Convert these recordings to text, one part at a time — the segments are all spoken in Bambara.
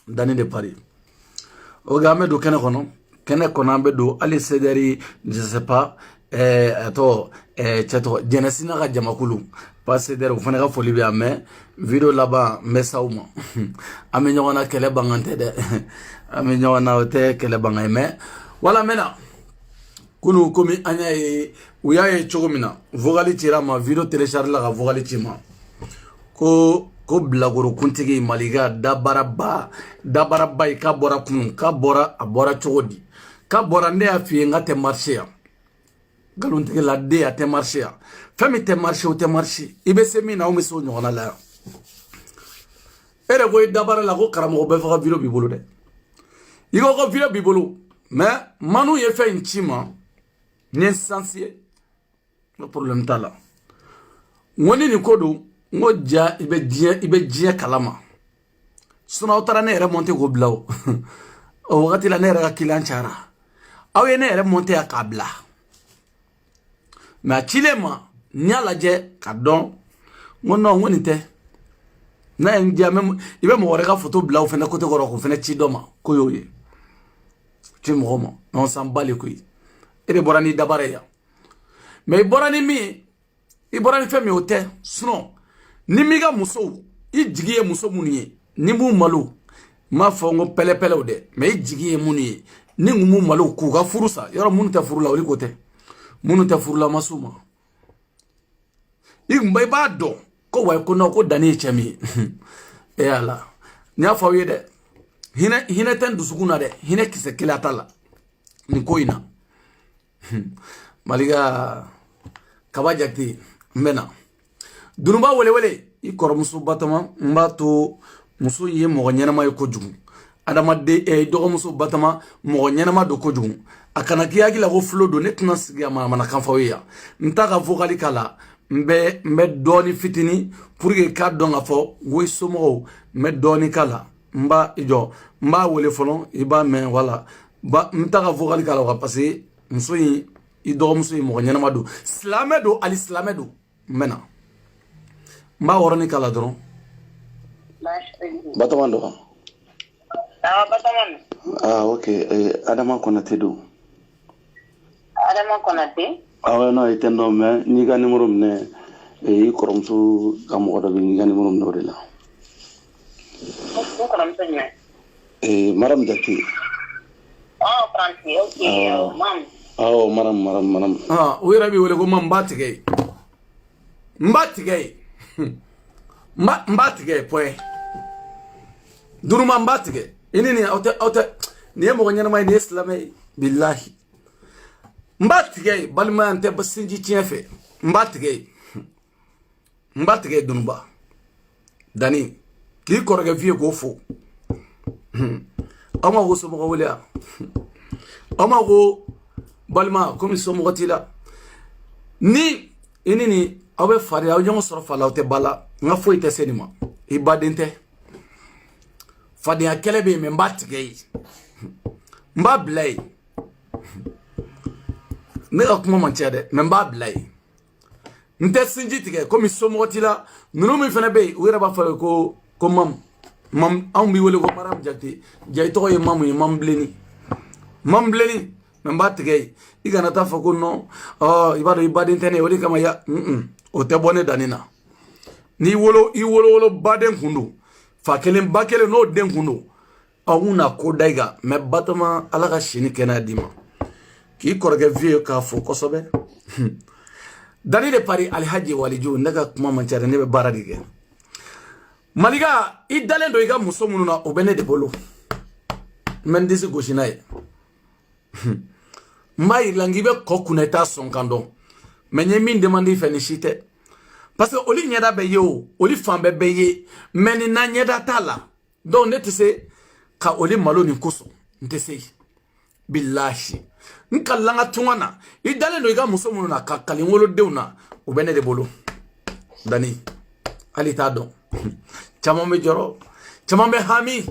Dani de Paris. Ogame do kene kono ambe do ali sederi je sais pas chato jenesina ga jamakulu pas sederi fana ga foli bi ame video là-bas mesauma ame nyona kele bangante de ame nyona ote kele bangay me wala mena kunu komi anya e uyaye chogomina vogali tira ma video télécharger la ga vogali tima ko blagoro kuntigi maliga dabaraba ka bora kun ka bora abora chogodi ka bora nde afi ngate marché ya galuntigi la de ate marché ya fami te marché o te marché ibe semina o miso nyona la ere go dabara la go karamo be fa video bibolo de igo go video bibolo mais manu ye fait intima ni sensier le problème tala woni ni kodo ngoja ibe dia kalama suna utara ne remonte go blaw o wakati la ne ra kilanchara aw ye ne remonte ya kabla ma chilema nyala je kadon ngono ngoni te na ngia mem ibe mo rega photo blaw fena kote goro ko fena chi doma ko yoye chi mo mo non sambale ko ere borani dabare ya mais borani mi iborani femi hotel suno ni miga muso i jigi ye muso munye ni mu malo ma fongo pele pele ode me i jigi ye munye ni ngumu malo ku ga furusa yoro munu ta furula oli kote munu ta furula masuma i mbay ba do ko way ko no ko dani chemi e ala ni afa wi de hina tan dusuguna de hina kise kilatala ni koina maliga kabajakti mena Dunumba wele i koro muso batama mbato muso ye mogo nyenama ye kojugu adama de dogo muso batama mogo nyenama do kojugu akana kiyagi la go flodo ne tuna sigia mana kanfa ya ntaka vogali kala mbe doni fitini pour que ka donga fo goy somo mbe doni kala mba wele folon iba men wala ba ntaka vogali kala wa passer muso yi i dogo muso ye mogo nyenama do slamedo ali slamedo mena mba woroni kala dron bataman do bataman okay adama konate do adama konate no itendo me ni ga numéro ne i koromsu kamo do ni ga numéro no de la ko koromsu ne maram jati franci okay mam maram wira bi wole ko mam batige mbatige poe duruma mbatige inini auta ni mo nyana may ni islamay billahi mbatige balma ante basinji tiefe mbatige dunba dani ki korga vie go fo ama go so mo wala ama go balma comme so mo gotila ni inini awe fari aw jongo soro fala te bala nga fo ite senima ibadente fadi akelebe me mbatige mba blay ne akuma manchade me mba blay nte sinji tige ko mi somo tila nunu mi fene be wira ba fa ko mam am bi wole ko maram jati jay to ye mam bleni me mbatige igana ta fa ko no ibadente ne woli kama ya o te bone danina ni wolo baden kundu fa kelen bakele no den kundu awuna ko daiga me batama alaga shini kena dima ki korge vie ka fo kosobe dani de Paris alhaji waliju ndaga kuma manchare ne be baradige maliga idalen do iga muso mununa obene de bolo mendisi goshinaye mai langibe kokuneta sonkando menye min demandi fenishite parce que oli nyeda be yo oli fambe be ye meni na nyeda tala donc ne tese ka oli malo ni koso ntese billahi nkallanga tungana idale no iga muso mununa ka kalingolo deuna obene de bolo dani ali tado chama me joro chama me hami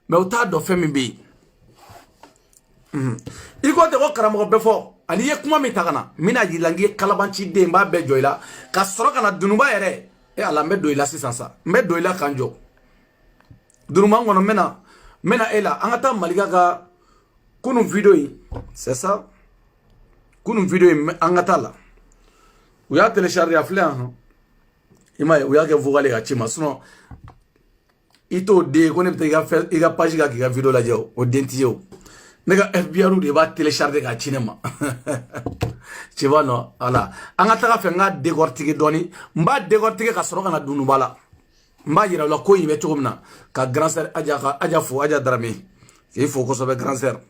me utado femi bi iko de ko karamo befo ali ye kuma mi tagana mina yilangi kalabanci de mba be joila ka soro kana dunuba yere ala mbe doila sisansa mbe doila kanjo dunuma ngono mena Maintenant, elle a, en attendant, Malika, qu'on vidéo, c'est ça? Qu'on vidéo, en attendant, vous avez téléchargé à fleur, il m'a dit, que vous allez à Chima, sinon, il t'a dit qu'on est il a pas joué avec la vidéo là, au dentiste. Nega FBI ou de va télécharger à cinéma. Tu vois, non? Voilà. En attendant, fait un décortiquer donné, m'a décortiquer qu'à soroka na dunubala. M'a dit, la quoi, il met tout na, qu'à grand sœur, Adja Fou, Adja Dramé. Il faut qu'on soit grand sœur.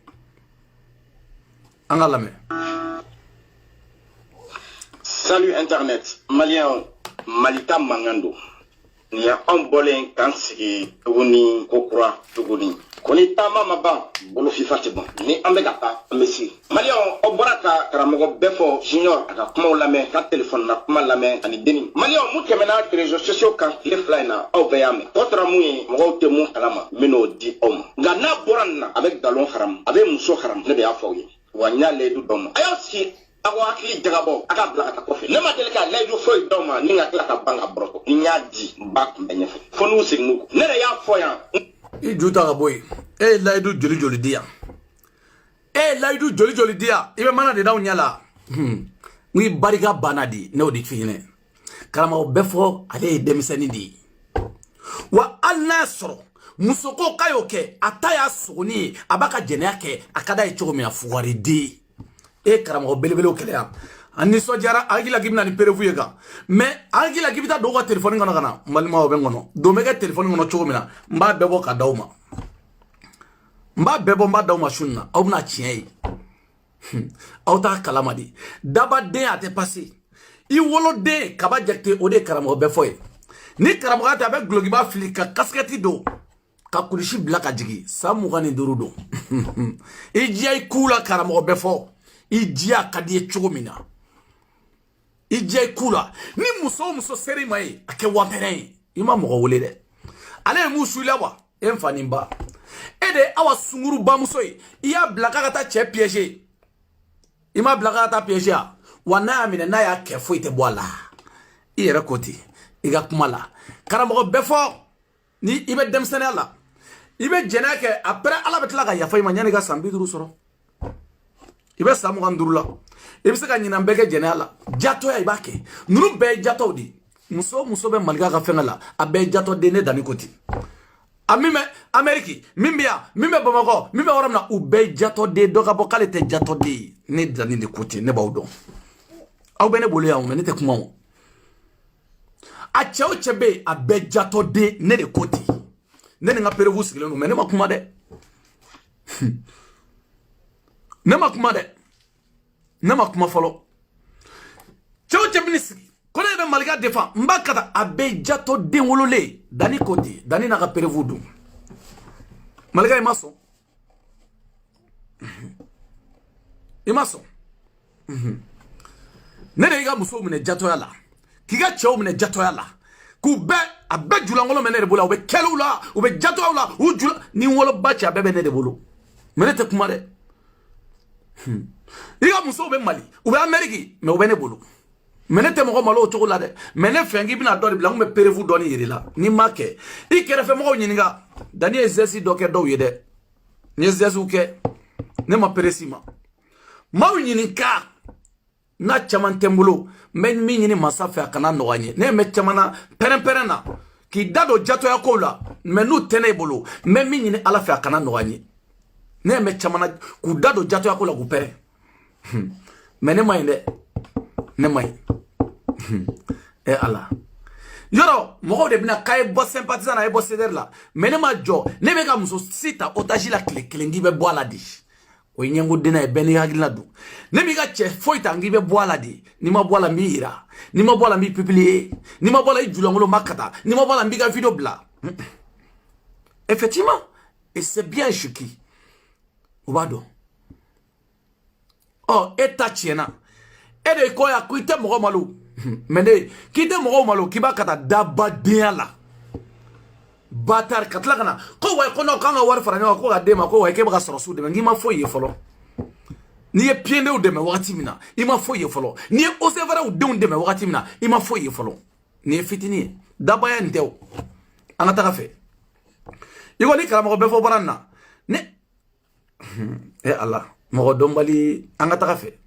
Salut Internet, Malien Malika Mangando. Ni a un kansigi tuguni kokura tuguni. Koni tama maba bolo fifa bon. Ni ambega pa messi. Malien oboraka karamogo befo junior aka kuma lame ka téléphone na kuma lame ani deni. Malien mu kemena réseaux sociaux kan le flyna au bayame. Otra muyi mo te mu kalama meno di om. Ngana boranna avec dalon haram, avec muso haram ne be afoye. Wanya le du dom. Ayosi awa akili jagabo aka blaka kofi ne ma delika laidu foy doma ni nga klaka banga broko ni nya di bak benye fonu signu ne ya foya i juta ga boy e laidu joli joli dia e laidu joli joli dia ibe mana de daw nyala ngi bariga banadi ne odi fine kalama o befo ale demisani di wa al-nasr musoko kayoke ataya suguni abaka jenake akada e chogo mi afuwari di e karamo belebele kelea ani so jara agila gibna ni perevu yega mais agila gibita do ko telephone ngona kana malma o bengono do mega telephone ngono chomina mba bebo ka dawma mba bebo mba dawma shunna au na chien au ta kalamadi daba de ate passé I wolo de kaba jekte ode karamo befoy ni karamo ata be glogiba flika kasketi do ka kulishi blaka jigi samugani durudo I jey kula karamo befo Idia kadie chogomina. Idia kula. Ni muso seri mai ake wapere. Ima mo wole de. Ale musu lawa enfanimba. Ede awa sunguru ba muso yi. Iya blaka kata che piège. Ima blaka kata piège. Wana amine na ya kefo ite boala. Iyere koti. Iga kumala. Karamo befo ni ibe demsene ala. Ibe jenake après ala betla ga yafa imanyane ga sambiduru soro. Ibe samu kandurula ibe se ka nyina mbeke jenala jato ya ibake nuru be jato di muso be malga ka fengala abe jato de ne dani koti amime ameriki mimbia mimbe bamako mimbe waramna ube jato de doka bokale te jato de ne dani de koti ne bawdo aw bene bolu ya ne te kuma a cheo chebe abe jato de ne de koti ne nga perevu sigile no ne makuma de Nema kuma folo. Chao chebinisi. Kone ebe malika defa. Mbakata abe jato den wolole. Dani koti. Dani naka perevudu. Malika imaso. Imaso. Nene iga muso mene jato yala. Kiga chao mene jato yala. Kube abe julangolo mene rebola. Ube kelu la. Ube jato yala. Ujula. Ni wolo bachi abe mene rebolo. Mene te kumare. Iga muso be Mali ube Ameriki me ube ne bolo menete mo malo to la de mene fengi bina do bla me perevu doni yiri la ni make I kere fe mo nyiniga dani exerci do ke do yede ni exerci ke ne ma peresima ma nyinika na chaman tembulo men mi nyini masafe akana no wanye ne me chamana perena ki dado jato ya kola menu tene bolo men mi nyini ala fe akana no wanye ne me chamana ku dado jato ya kola ku pere mene mainde ne mai e ala yoro mo de bina kay bo sympathisant na e bo ceder la mene ma jo ne be ka muso sita otaji la klengi be bo ala di o nyengo dina e beni hagila du ne mi ga che foita ngi be bo ala di ni ma bo ala mira ni ma bo ala mi publier ni ma bo ala julongolo makata ni ma bo ala mbiga video bla effectivement et c'est bien chuki Ubado. Oh, eta tiena. Ede koya kuite mogo malu. Mende, kite mogo malu kiba kata daba diala. Batar katla kana. Ko wa kono kanga war faranya ko ga dema ko wa ke ba sorosu de ngi ma foye folo. Ni e piende u de me wakati mina. Ima foye folo. Ni e osevara u de un de me wakati mina. Ima foye folo. Ni e fitini. Daba ya ndeo. Anata kafe. Igo ni kala mogo befo baranna. ne Allah mo dombali anga taga fe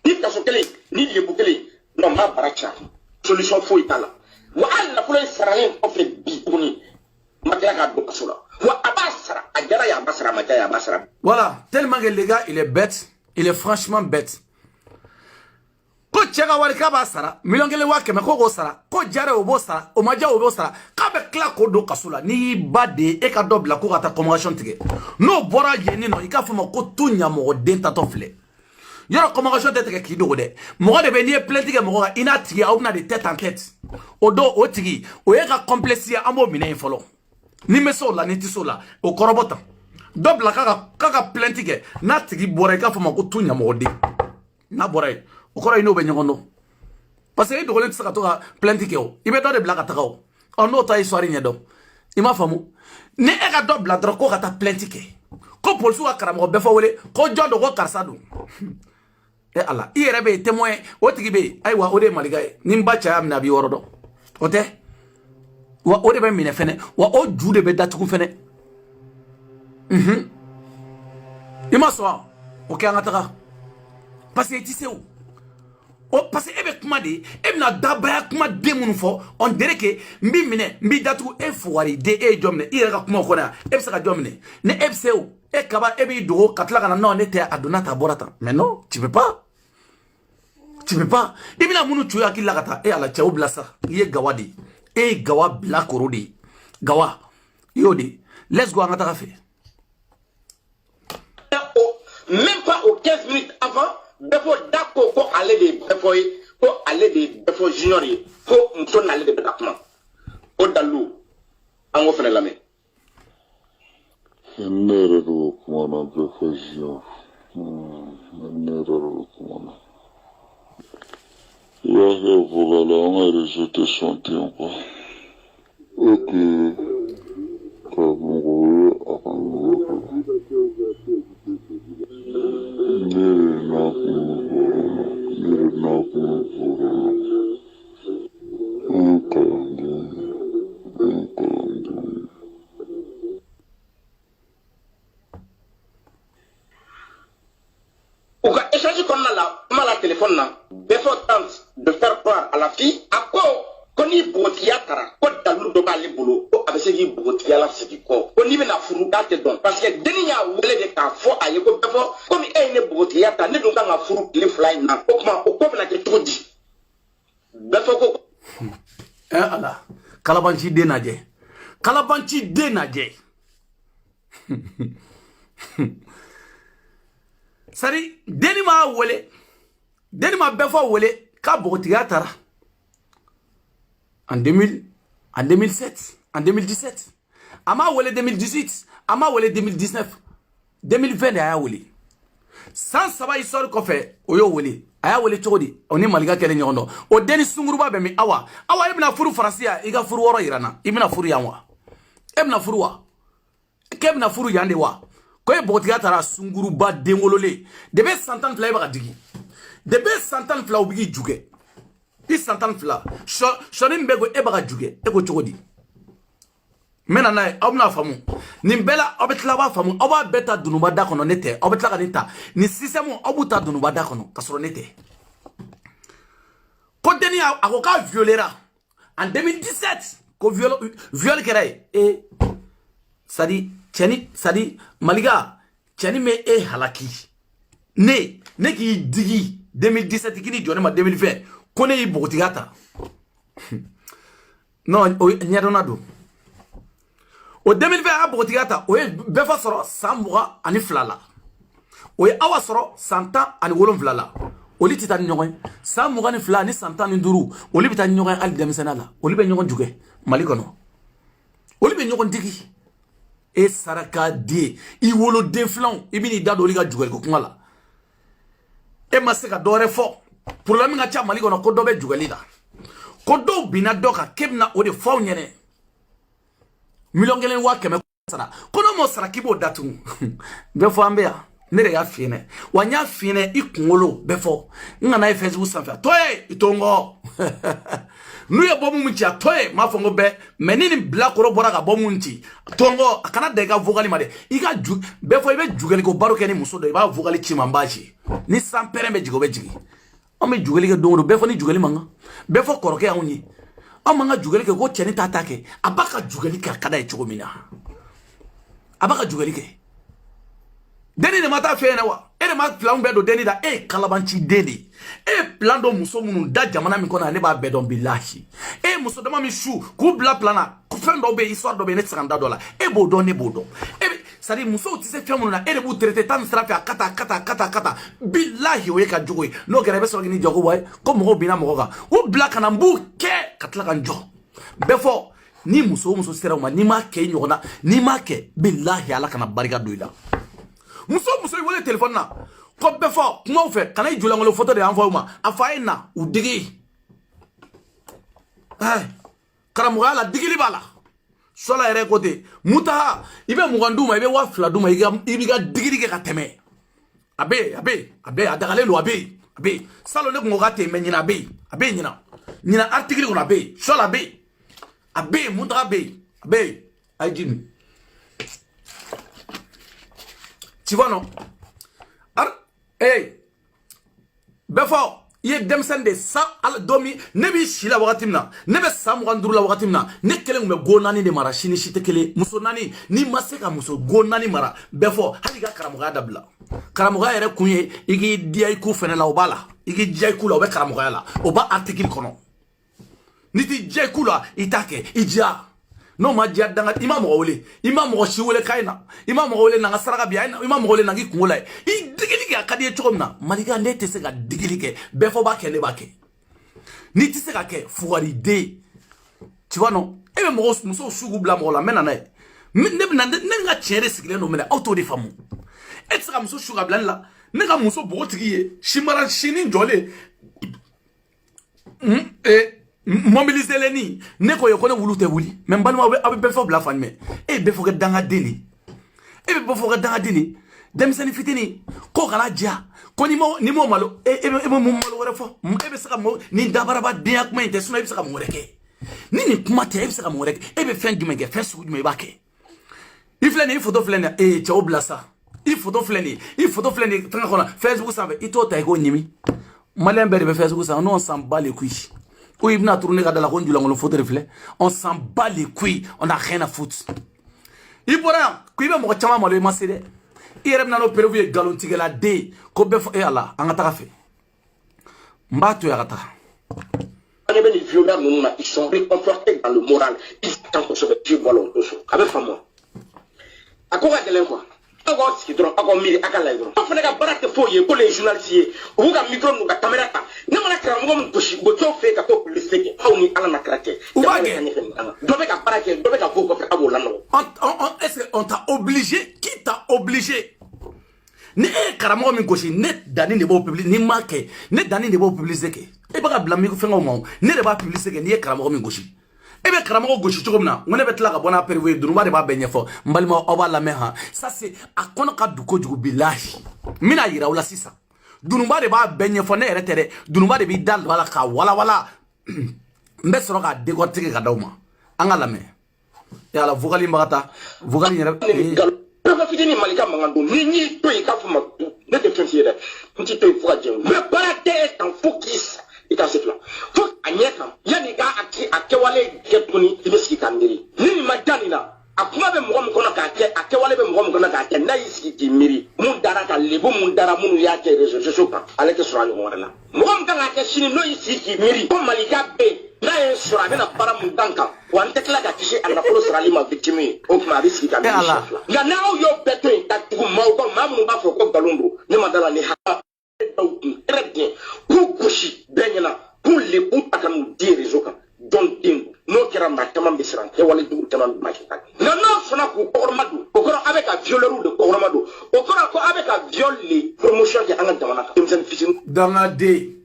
ni kaso kele ni yebu kele non ma baracha solution fo itala wa alla ko lay saralen ofre bi kuni makya ka do kaso la wa abasara ajara ya basara makya ya basara. Voilà, tellement que le gars il est bête, il est franchement bête. Ko chega wali ka basara million kele wa keme ko sara ko jare obo sara o maja obo sara ka be kla ko do kasula ni bade e ka dobla ko ta convention tige no bora yeni no ika fuma ko tunya mo den ta tofle yoro convention tete ke kido de mo de be ni plainte ke mo ina tige au na de tête en tête odo o tigi o e ka complexe amo mine folo ni meso la ni tisola o korobota dobla kaka plainte ke na tigi bora ka fuma ko tunya mo de na bora o kora ino be nyondo parce que dogolen tsaka to plainte ke o ibe do de blaga takao on no ta histoire nyedo ima famu ne e ka do bla dro ko ka ta plainte ke ko police wa karamo be fa wele ko jondo ko karsadu e ala ire be témoin o tigi be ay wa o de maliga ni mbacha am na bi worodo o te wa o de be mine fene wa o jude be datuku fene ima so o ke angata parce que tu sais où o parce que ebe kuma de ebna dabaya kuma de mun fo on dirait que mbi mine mbi datu e fowari de e jomne ire ka kuma ko na ebsa ka jomne ne ebseu e kaba ebi do katla kana non ne te aduna ta borata mais non tu peux pas ibina munu chuya kila kata e ala chau blasa ye gawadi e gawa bla korodi gawa yodi let's go ngata ka fait même pas aux 15 minutes avant Befo dako ko ale de befo junior ko mto na ale de betakma o dalu ango fene lame nere do kumana befo junior nere do kumana ya he vogala on a rejeté son tempo ok comme téléphone là, Befo tente de faire croire à la fille à quoi qu'on y botia tara, qu'on dalou de bali boulot, avec ce qui botia la c'est du corps. On y met la fourouka te donne parce que denia oulé de ta foi à yeko Befo comme il ne botia ta ne donc la fourou les fly na comment au comme la que trop dit. Befo ko ala kalabanchi denaje sari denima Befo wole ka botiga tara en 2007 en 2017 ama wole 2018 ama wole 2019 2020 aya wole sans saba histoire ko fe oyo wole aya wole chodi oni maliga kele nyondo o deni sunguruba be mi awa ibna furu farasiya iga furu woro irana ibna furu yanwa ebna furu wa kebna furu yande wa ko e botiga tara sunguruba dengolole debe santan fly ba digi debe santan fly obigi juge i santan fly shoni mbego e ba juge e ko chodi mena na abna famu nimbela obetla ba famu oba beta dunuba da kono nete obetla ka nita ni système obuta dunuba da kono kasoro nete ko deni akoka violera en 2017 ko viol kere e sadi chani sadi maliga chani me e halaki ne ki digi 2017 kini jone ma 2020 kone yi bogotigata non o nyadonado o 2020 a bogotigata o Befo soro sambuga ani flala o awa soro santa ani wolon flala o li tita nyogon sambuga ni flala ni santa ni duru o li bita nyogon al demsenala o li be nyogon juge malikono o li be nyogon digi e saraka de I wolo de flan ibini dado li ga juge ko ngala e maseka dore fo problème nga cha malikono ko dobe juge da ko do bina doka kebna o de fo nyene milongelen wa keme sara kono mo sara kibo datu Befo ambea ne de y'a fine wa nya fine I kunkolo befo ngana e Facebook sanfɛ toye itongo nu ye bomu munci toye ma fongo be menini black ro bora ka bomu munci tongo akana de ga vogali ma de I ka befo I be jugali ko baro ke ni muso do I ba vogali chimambaji ni sampere be jigo be jigi o me jugali ke dongo befo ni jugali manga befo koroke awunyi o manga jugali ke ko cheni tata ke abaka jugali ke kada e chogo mina abaka jugali ke deni ne mata fe na wa e ma plan be do deni da e kalabanci deni e plan do muso munu da jamana mi kona ne ba be don billahi e muso dama mi shu ku bla plana ku fen do be histoire do be ne tsanda dola e bo do ne bo do e sari muso ti se fiamu na e de bu traiter tan strafi kata billahi o e ka jogo no gere be so ni jogo boy ko mo bina mo ga o bla kana mbu ke katla kan jo befo ni muso sera ma ni ma ke nyona ni ma ke billahi ala kana barika do ila muso wele téléphone na ko befo kuma fe kana I jula ngolo photo de envoyer ma afa na u digi karamuga la digili bala sola ere côté muta ibe muganduma ibe wa fla duma ibiga digili ke ka teme abe adagale lo abe salo ne ngoga teme nyina abe nyina article ko abe sola abe muta abe ajimi. Tu vois non? Befo ye demsen de sa al domi ne bi shila wakatimna ne be sa muganduru la wakatimna ne kele ngume go nani de mara shini shite kele muso nani ni maseka muso go nani mara befo hali ga karamuga dabla karamuga ere kunye igi dia ku fene la obala igi dia ku la obe karamuga la oba article kono niti dia ku la itake ija no ma dia danga imam mo shi wole kaina imam mo wole nanga saraka biya imam mo wole nangi kungola I digilike akadi e chomna malika ne te se ga digilike befo ba ke ne ba ke ni ti se ga ke fuari de tu vois non e be mo muso shugu bla mo la menana ne nga chere sigile no mena auto de famu et sera muso shuga bla la ne ga muso bogotigi ye shimara shini njole mobiliser les ni ne ko yekone wulu te wuli même balma abe befo bla fan me e befo ke danga deli demseni fitini ko kana dia ko ni mo malo e mo malo wore fo e be saka mo ni dabara ba dia kuma inte suna e be saka mo reke ni kuma te e be saka mo reke e be fen jumenge fen su jume ba ke ifleni photo fleni e cha oblasa I photo fleni tanga kona Facebook sanve ito ta go nyimi malembe be Facebook sanve on s'en bat les couilles. Oui, il a tourné dans la ronde du langue, photo reflet. On s'en bat les couilles, on n'a rien à foutre. Il pourra, qui va me chama le masser. Il est maintenant prévu galon tigre la D, comme bef et Allah, en attaque. Mbatu yarata. Les violeurs, ils sont réconfortés dans le moral. Ils attendent que ce soit Dieu volontaire. Avec femme. À quoi va-t-elle quoi? Encore ce qui drôle, encore mille, à quel endroit? On fait des baraques fouillées pour les journalistes. Ou un micro, nous la caméra. Non, on a créé un bouchi, bouton fait qu'à tout le steak. On y a la craquée. Ou pas doit qu'à baraquer, doit qu'à vous faire à vos lano. Est-ce qu'on t'a obligé? Qui t'a obligé? Ne caramo min goshi ne dani ne bo publier ni marqué ne dani ne bo publier ke e ba blami ko fengo mo ne de ba publier ke ni caramo min goshi e be caramo goshi chogomna ngone betla ka bona perwe dunuma de ba benye fo mbalima oba la meha ça c'est a kono ka duko jugu billahi mina yira wala sisa dunuma de ba benye fo ne retere dunuma de bi dal wala ka wala mbe soro ka décortiquer ka dawma angala me ya la vogali magata vogali Fitini Malika Mangando, ni to ikafuma, ne te fensiere, nti to ifuka jem. Me barate en focus, ita sefla. Fok anyeka, yani ga akewale ketuni ibeski kandiri. Ni madani na, akuma be mwo mkono ka akewale be mwo mkono ka na iski kimiri. Mundara ka lebo mundara munu yake rezo soka. Aleke sura yo ngwana. Mwo mkanga ke shini no iski kimiri. Ko Malika be na sura bena para mundanka. Wantekla ka kishi ana polo sura lima victime. O kuma biski kamiri. Ya now yo beto tactiku mauko mamu ba fo ko balundu. Ni madala ni ha. Très bien. Pour kushi benyana pour les outaka nous dire rezoka. Don ding no kera matama bisran e wala du tamam makita no fona ko kormadu ko koro avec un violeur de kormadu ko koro ko avec un viol les promotion qui anga tamana comme ça fitin dans la D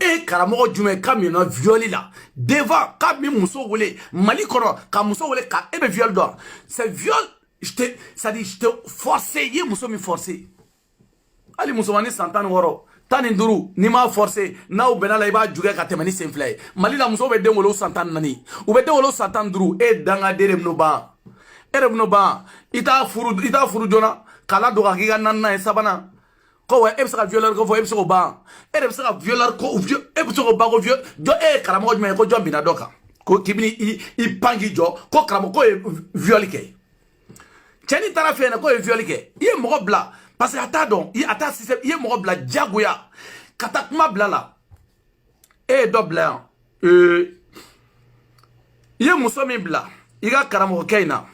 e karamo jume kamino violi là devant kami muso wole mali kono ka muso wole ka e be viol d'or c'est viol ça dit je te forcé ye muso mi forcé ali musomani santan woro tani nduru ni ma forcer na u benala iba juge ka temani senflay mali la muso be den wolo santan nani u be den wolo santan nduru e danga derem no ba ita furu jona kala do ka giga nanna e sabana ko wa e saka violeur ko fo e saka ba e de saka violeur ko e saka ba ko viol do e karamo ko me ko jombi na doka ko kibini i pangi jo ko karamo ko e violike cheni tara fe na ko e violike ye mo bla parce que ata don i ata système ye mo bla jagoya kata kuma bla la e do bla ye muso mi bla iga karamo kaina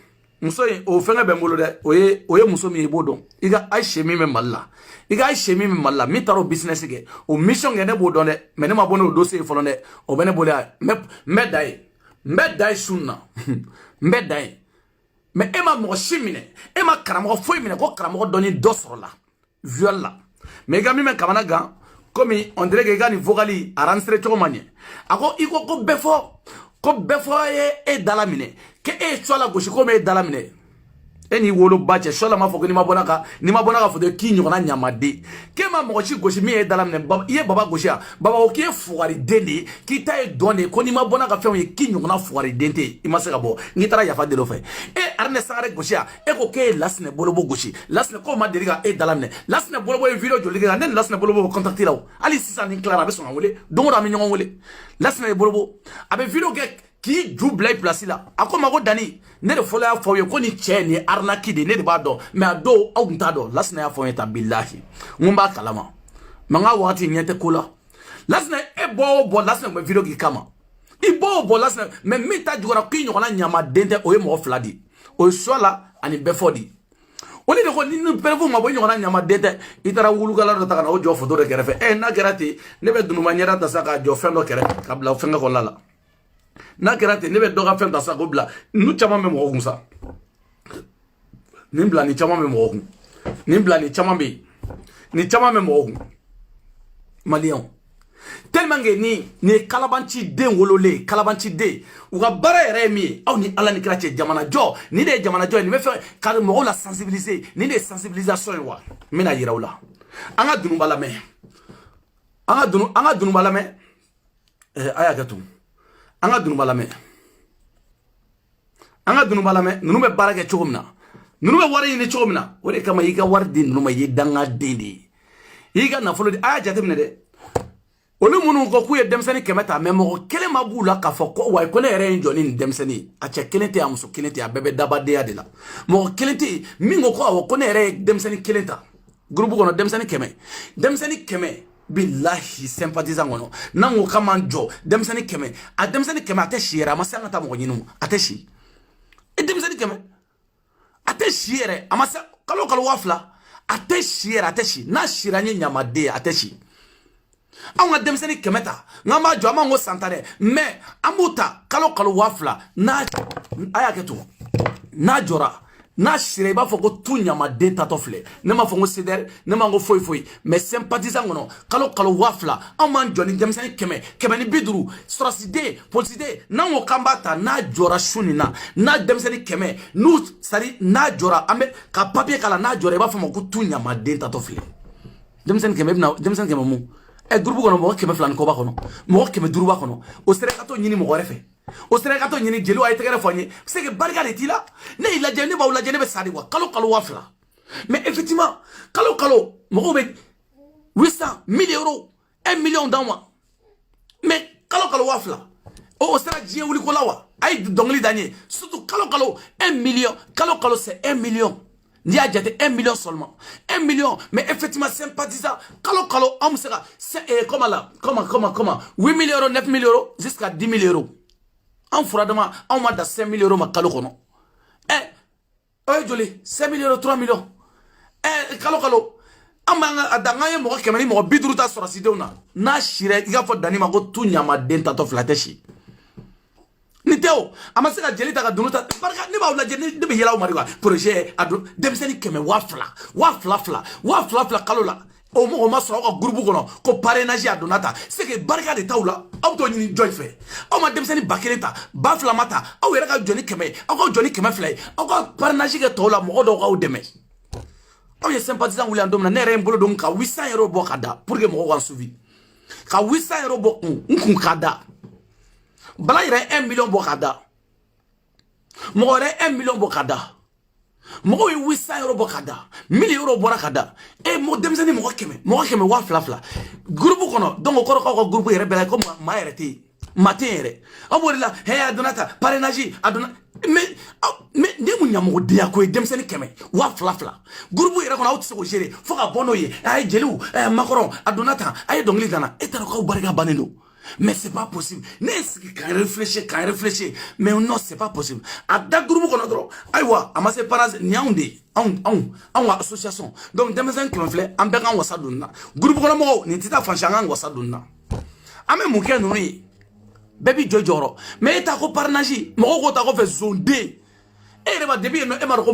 muso o fenga be mbolo de oye muso mi bodon iga aishe mi me malla iga aishe mi me malla mi taro business ke o mission ngene bodon de me ne ma bono dossier folo de o bene bolia me dai sunna me dai me ema mo shimine ema karamo foi mine ko karamo doni dosro la viol la me ga mi me kamana ga comme on dirait que ga ni vocali a ranstre to manye ako iko ko befo e dala mine ke e chola goshi ko me dala mine eni wolo bache chola ma foko ni ma bona ka fo de kinyo na nyamade ke ma mo goshi mi e dala mine baba goshi baba o ke fuari dende ki ta e donne ko ni ma bona ka fe o kinyo na fuari dente i ma se ka bo ni tara ya fa de lo fe e arne sare goshi e ko ke lasne bolobo goshi lasne ko ma deriga e dala mine lasne bolobo e video joli ga nen lasne bolobo contacter law ali sisa ni clara be so ngole don ra mi nyon wole lasne bolobo abe video ke qui double place là akoma ko dani ne de fola fo ye ko ni che ni arnaki de ne de ba do mais ado au nta do lasna ya fo ta billahi ngumba kalama manga wati nyete kula lasna e bo lasna me video ki kama i bo lasna me mita jugora kinyo na nyama dente o ye mo fladi o sola ani befodi oli de ko ni no pervo ma bo nyona nyama dente itara wulu kala do taka na o jo foto de kerefe e na gerati ne be dunu manyera ta saka jo fendo kere kabla fenga ko lala na kerate ne be doga fem da sa ko bla nu chama me mo kunsa ni bla ni chama me mo kun ni bla ni chama me mo kun malion tellement que ni kalabanci den wolole kalabanci de u ga bara yere mi aw ni ala ni krache jamana jo ni de jamana jo ni me fe ka mo la sensibiliser ni de sensibilisation wa mina yirawla anga dunu bala me aya gatu anga dunu balame nunu be barake chogomna nunu be wari ni chogomna wore kama yiga wardi nunu ma yidanga dindi yiga na folo aya jatemne de onu munu ko kuye demsani kemeta memo kele mabula ka fo ko way ko ne re njoni demsani a che kelente amso kelente a bebe dabade ya de la mo kelente mingo ko ko ne re demsani kelenta groupe ko no demsani keme billahi sympathisant ngono nango kama njo demsani keme ate shiera masanga ta mo nyinu ate shi e demsani keme ate shiere amasa kalo wafla ate shiera ate shi na shiranye nyamade ate shi anga demsani kemeta ngama jo amango santane me amuta kalo wafla na aya ketu na jora na shire ba foko tunya ma de tatofle ne ma fongo seder ne ma ngo foi mais sympathisant ngono kalo wafla amman joni demsani keme ni biduru straside polside na ngo kambata na jora shunina na demsani keme nu sari na jora ambe ka papier kala na jora ba fongo ko tunya ma de tatofle demsani keme mu e groupe kono mo keme flan ko ba kono mo keme duru ba kono o sere kato nyini mo refe o sere kato nyini jelu ay tegere fonye c'est que barga le tila ne il a jeni ba ou la jeni be sadi wa kalo wafla mais effectivement kalo mo be 800 000 euros 1 million dans moi mais kalo wafla o sere jien wuli ko lawa ay dongli danier surtout kalo 1 million kalo c'est 1 million. N'y a déjà 1 million seulement. 1 million, mais effectivement sympathisant. Kalo, on sera, comment, 8 000 euros, 9 000 euros, jusqu'à 10 000 euros. En froidement, on m'a donné 5 000 euros, ma kalo, joli, 5 000 euros, 3 millions. Kalo, on m'a donné, moi, kemani, moi, bidruta sur la sidona. Na shire, il y a faut d'anima, go, tout nyama, denta, to flateshi. Niteo amaseka jeli taka dunuta barka ne ba wala jeli de be yela o mariwa projet adu demseni keme wafla kalola o mo ma so ko groupe kono ko parrainage adonata c'est que barka de tawla auto ni joy fe o ma demseni bakeleta bafla mata o yera ka joni keme o ko joni keme flay o ko parrainage ke tawla mo do ka o deme on est sympathisant ou l'endom na nere mbolo donc ka 800 € bo kada pour que mo wan suivi ka 800 € bo kun kada bala ire 1 million bo kada mo ore 1 million bo kada mo 800 € bo kada 1000 € bo kada e mo demzani mo keme wa fla groupe kono donc ko groupe ire bela ko ma ereti matin aborila he adonata parrainage adona mais ne mu nyamo de akoy dem sene keme wa fla groupe ira kono awtse ko gere fo ka bono ye ay jelu Macron adonata ay dongli dana etara ko barika banendo mais c'est pas possible n'est-ce que quand réfléchir mais non c'est pas possible ada groupe kono dro aywa amase paras nyaunde on association donc dem sene keme fle ambe kan wasa dunna groupe kono mo ni tita fanchanga wasa dunna ame muke nuni baby jojoro mais ta ko parnage mo ko ta ko fait zone D e reba debi no e ma ko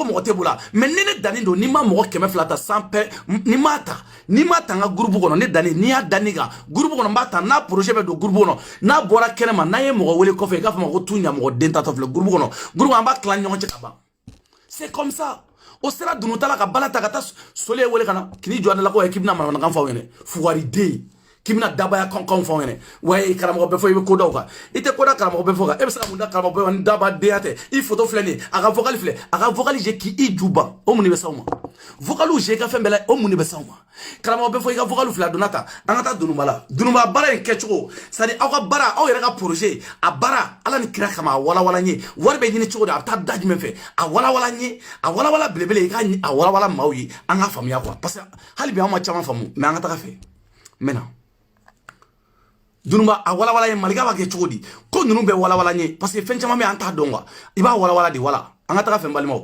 mo tebula mais ne dani do ni ma mo keme flata sans pe ni mata nga groupe kono ne dani ni ya dani ga groupe kono mbata na projet be do groupe kono na bora kenema na ye mo wele ko fe ga fa mo tunya mo denta to le groupe kono groupe amba clan nyon chekaba c'est comme ça au sera dunutala ka balata ka ta sole wele kana kini joana la ko équipe na ma kan fa wene fuwari de kimina daba ya kon fon ene way karamo be fo ko do ka ite ko da karamo be fo ka e be sa munda karamo be daba de ate il faut to flani aga vocal je ki i juba o muni be sawma vocalu je ka fembele o muni be sawma karamo be fo ga vocalu fla donata angata dunuma bara en kecho sadi aga bara o yere ga projet a bara ala ni kira kama wala nyi warbe ni cho da ta daji men fe a wala nyi a wala blebele ga a wala mawyi anga famia quoi parce que hali bi ma chama famu mais angata ka fe maintenant dunuma a wala ye malika ba ke chodi ko nunu be wala nye parce que fen chama me anta donga iba wala di wala anga ta fe mbalima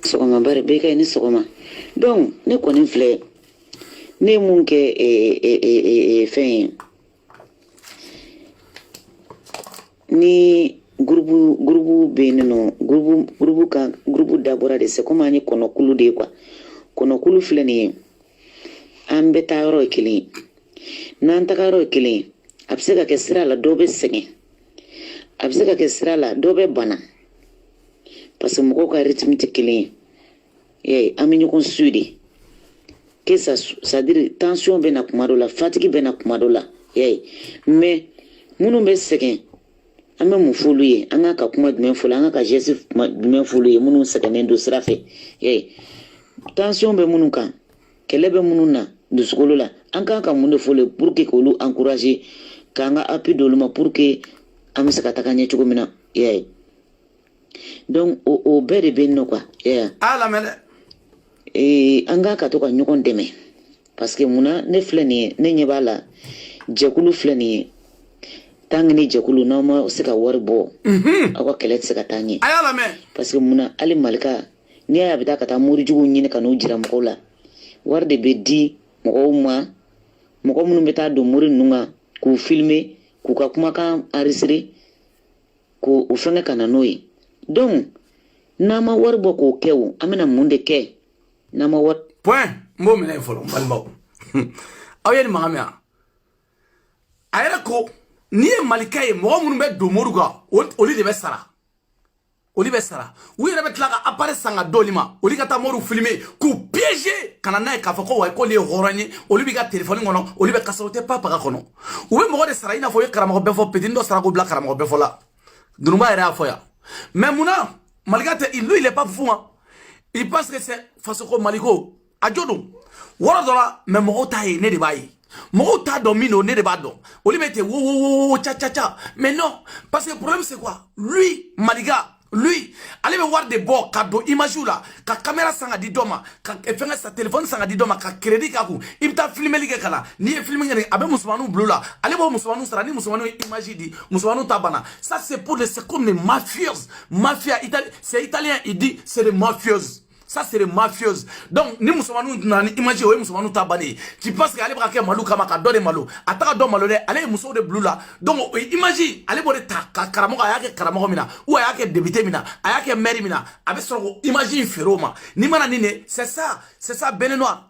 so ma bare be kay ni so ma donc ne ko ni fle ne mun ke fen ni groupe be no groupe d'abord de c'est comment ni kono kulu de quoi kono kulu fle ni ambeta ro kili nan takaro kelen abse ka kesira la dobe senge abse ka kesira la dobe bana parce que moko ka rythme te kelen amini kon sudi que ça dire tension be na kumado la fatigue be na kumado la mais munu be senge ame mu fulu ye anga ka kuma dmen fulu anga ka jesi dmen fulu ye munu sege ndo sira fe tension be munu kan kelebe munu na de ce là en tant que monde faut le pour que nous encourager kanga appui de l'homme pour que amisa katakanye chukomina donc au bere benno quoi ala mele anga katoka nyukon deme parce que muna ne fleni ne nyebala jekulu fleni tangni jekulu na mo sika warbo akwa kelet sika tanyi ayala me parce que muna ali malika ni ya bitaka ta muri jugu nyine kanu jira mkola warde be di moko munu beta do muri nunga ku filmer ku ka kuma kan enregistrer ku u fenge kana noyi donc nama warbo ko kewu amena munde ke nama wat point mbo mena folo mbalbaw awyen magamia ayera ko ni malikaye mo munu be do moruga oli de be sara oui rebe tlaka apparaît sanga dolima oli kata moru filmer ku piéger kana na ka fako wa ko le horanye oli bi ka téléphone ngono oli be kasote papa ka kono ube mo de sara ina fo karamo be fo pedindo sara ko bla karamo be fo la dunuma era fo ya mais muna malgré il est pas fou hein. Il pense que c'est face au maliko ajodo wora dola mais mo tayi ne de bayi mo ta domino ne de bado oli bete wo cha mais non parce que le problème c'est quoi lui maliga lui allez me voir des beaux cadeaux image là ka caméra sanga di doma ka fenga sa téléphone sanga di doma ka crédit ka ku ibta filmer lige kala ni filmer ngene abe musulmanu bleu là allez bo musulmanu sara ni musulmanu image di musulmanu tabana ça c'est pour les c'est comme les mafieux mafia italien c'est italien il dit c'est des mafieux Ça, c'est les mafieuses. Donc, ni musulmans n'ont imagine, oui, musulmans tabani. Tu penses qu'elle va faire malou comme un donné malou. Attends, don malou, allez, musulmans de bleu là. Donc, imagine, allez, bon, ta karamoga, ayake karamoga mina, ou ayake débuté mina, ayake meri mina, avec son imagine feroma. Ni mana nine, c'est ça, Benenoir.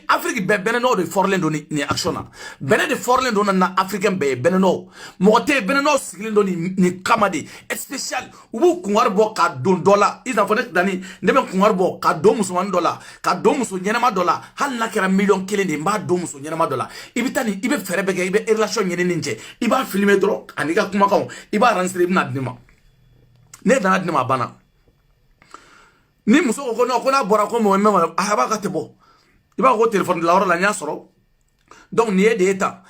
Afrique, Benenoir de Forlendo ni action. Benin de Forlendo na africain Benenoir. Moté Benenoir, Siglindo ni Kamadi. Spécial, ou Kungarbo ka don dollar. Ils ont fait d'année, ne même Kungarbo. Ka do musulman dola ka do muso nyenama dola hal na kera million kelen de mba do muso nyenama dola ibitani ibe fere bege ibe relation nyene nje iba filmer dro aniga kuma kaw iba ransire ibna dnima ne dana dnima bana ni muso ko na bora ko mo mema aba ka tebo iba ko téléphone la hora la nya soro donc ni de eta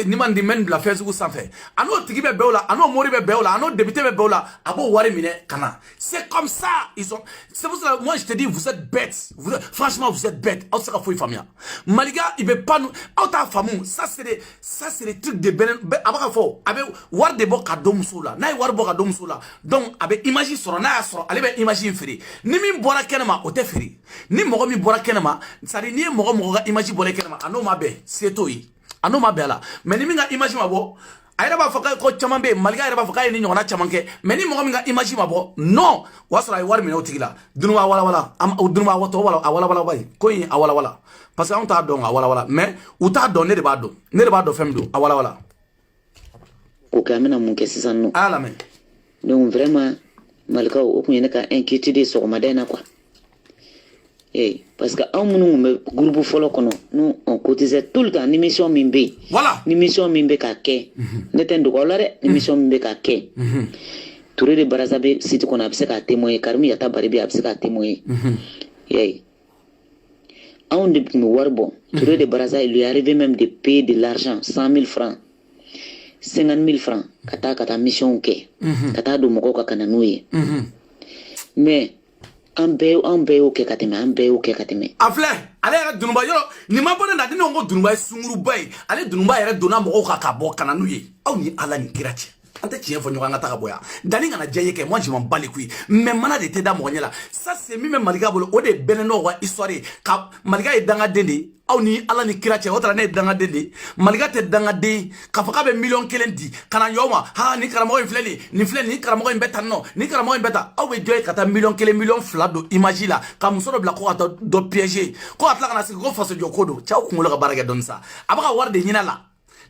ni man di men la Facebook sans fait ano tigi be beola ano mori be beola ano débuté be beola abo wari mine kana c'est comme ça ils ont c'est pour ça moi je te dis vous êtes bêtes franchement vous êtes bêtes au sera fouille famille maliga il veut pas nous auta famu ça c'est des trucs de benen abaka fo abe war de boka domsula na war boka domsula donc abe imagine soro na soro ale be imagine firi ni min bora kenema o te firi ni mogo mi bora kenema sari ni mogo ga imagine bora kenema ano mabe c'est toi ano mabela mais ni minga image mabo ayra ba faka ko chamambe malga ayra ba faka ni nyona chamanke mais ni mo minga image mabo non wasra ay war mi no tigila dunwa wala am dunwa wato wala bay ko yi wala parce que on ta don wala mais ou ta don ne de ba do femdo wala ko kamena mun ke sisanno ala mais donc vraiment malga o ko ka inquiétude so madena quoi. Parce que nous groupe follow kono nous on cotisait tout le temps ni mission mimbe voilà ni mission mimbe ka ke netendo ko lare ni mission mimbe ka ke touré de barazabe site qu'on a abse ka témoigner karmi yata baribi abse ka témoigner on de warbo touré de baraza il lui arrivait même de payer de l'argent 100 000 francs 50 000 francs kata mission ke kata do moko ka kananouye mais an bɛɛ y'o kɛ ka tɛmɛ aflɛ ale yɛrɛ dunuba yɔrɔ nin ma bɔ ne na ni ne ko dunuba ye sunguruba ye ale dunuba yɛrɛ donna mɔgɔw kan ka bɔ ka na n'u ye aw ni ala ni kira cɛ an tɛ tiɲɛ fɔ ɲɔgɔn an ka taga bɔ yan danni kana diya ye kɛ moi je m'en bats les couilles mais mana de tɛ da mɔgɔ ɲɛ la ça c'est min bɛ maliga bolo o de bɛnnen n'o ka histoire ye ka maliga ye dangaden de ye aw ni ala ni kira cɛ o taara ne ye dangaden de ye maliga tɛ dangaden k'a fɔ k'a bɛ miliyɔn kelen di ka na ɲɔgɔn ma ha ni karamɔgɔ in filɛ nin filɛ nin karamɔgɔ in bɛ tan nɔ ni karamɔgɔ in bɛ tan aw bɛ jɔ ye ka taa miliyɔn kelen miliyɔn fila don image la ka muso dɔ bila ko ka taa dɔ piéger ko ka tila ka na sigi ko faso jɔ ko don cɛw kunkolo ka baara kɛ dɔɔni sa a bɛ ka wari de ɲini a la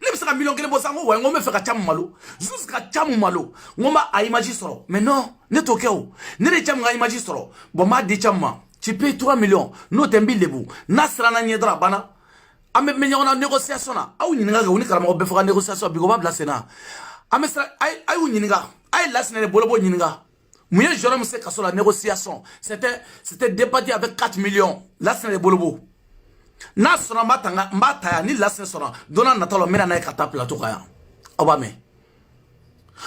ne bɛ se ka miliyɔn kelen bɔ sa ko wa n ko n bɛ fɛ ka camu malo juste ka camu malo n ko n b'a a image sɔrɔ mais non ne t'o kɛ o ne de camu ka image sɔrɔ bon n b'a di camu ma tu payes 3 millions n'o tɛ n b'i lebu n'a siranna ɲɛ dɔrɔn a banna an bɛ mɛn ɲɔgɔn na négociation na aw ɲininka kɛ o ni karamɔgɔ bɛɛ fɔ ka négociation bi o b'a bila sen na an bɛ sira a y'u ɲininka a ye Lasinɛ de Bolobo ɲininka mun ye jɔyɔrɔ min se kaso la négociation c'était débattu avec 4 millions Lasinɛ de Bolobo n'a sɔnna n b'a ta yan ni Lasinɛ sɔnna don n'a nataw la n bɛna n'a ye ka taa plateau kan yan aw b'a mɛn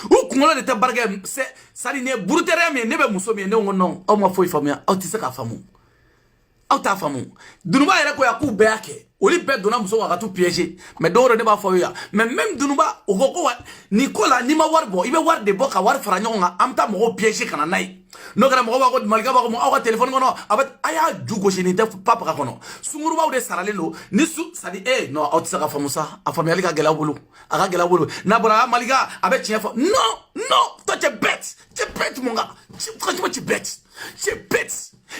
u kunkolo de tɛ baara kɛ c'est-à-dire nin ye burutɛriya min ye ne bɛ muso min ye ne ko non aw ma foyi faamuya aw tɛ se k'a faamu aw t'a faamu dunuba yɛrɛ ko yan k'u bɛɛ y'a kɛ olu bɛɛ donna muso ka t'u piéger mais dɔw yɛrɛ de b'a fɔ aw ye yan mais même dunuba o ko ko nin ko la n'i ma wari bɔ i bɛ wari de bɔ ka wari fara ɲɔgɔn kan an bɛ taa mɔgɔw piéger ka na n'a ye n'o kɛra mɔgɔw b'a ko maliga b'a ko aw ka téléphone kɔnɔ a y'a ju gosi nin tɛ papa kɔnɔ sungurubaw de saralen don ni su c'est-à-dire non aw tɛ se ka faamu sa a faamuyali ka gɛlɛ aw bolo a ka gɛlɛ aw bolo n'a bɔra maliga a bɛ tiɲɛ fɔ non toi tu es bête mon gars franchement tu es bête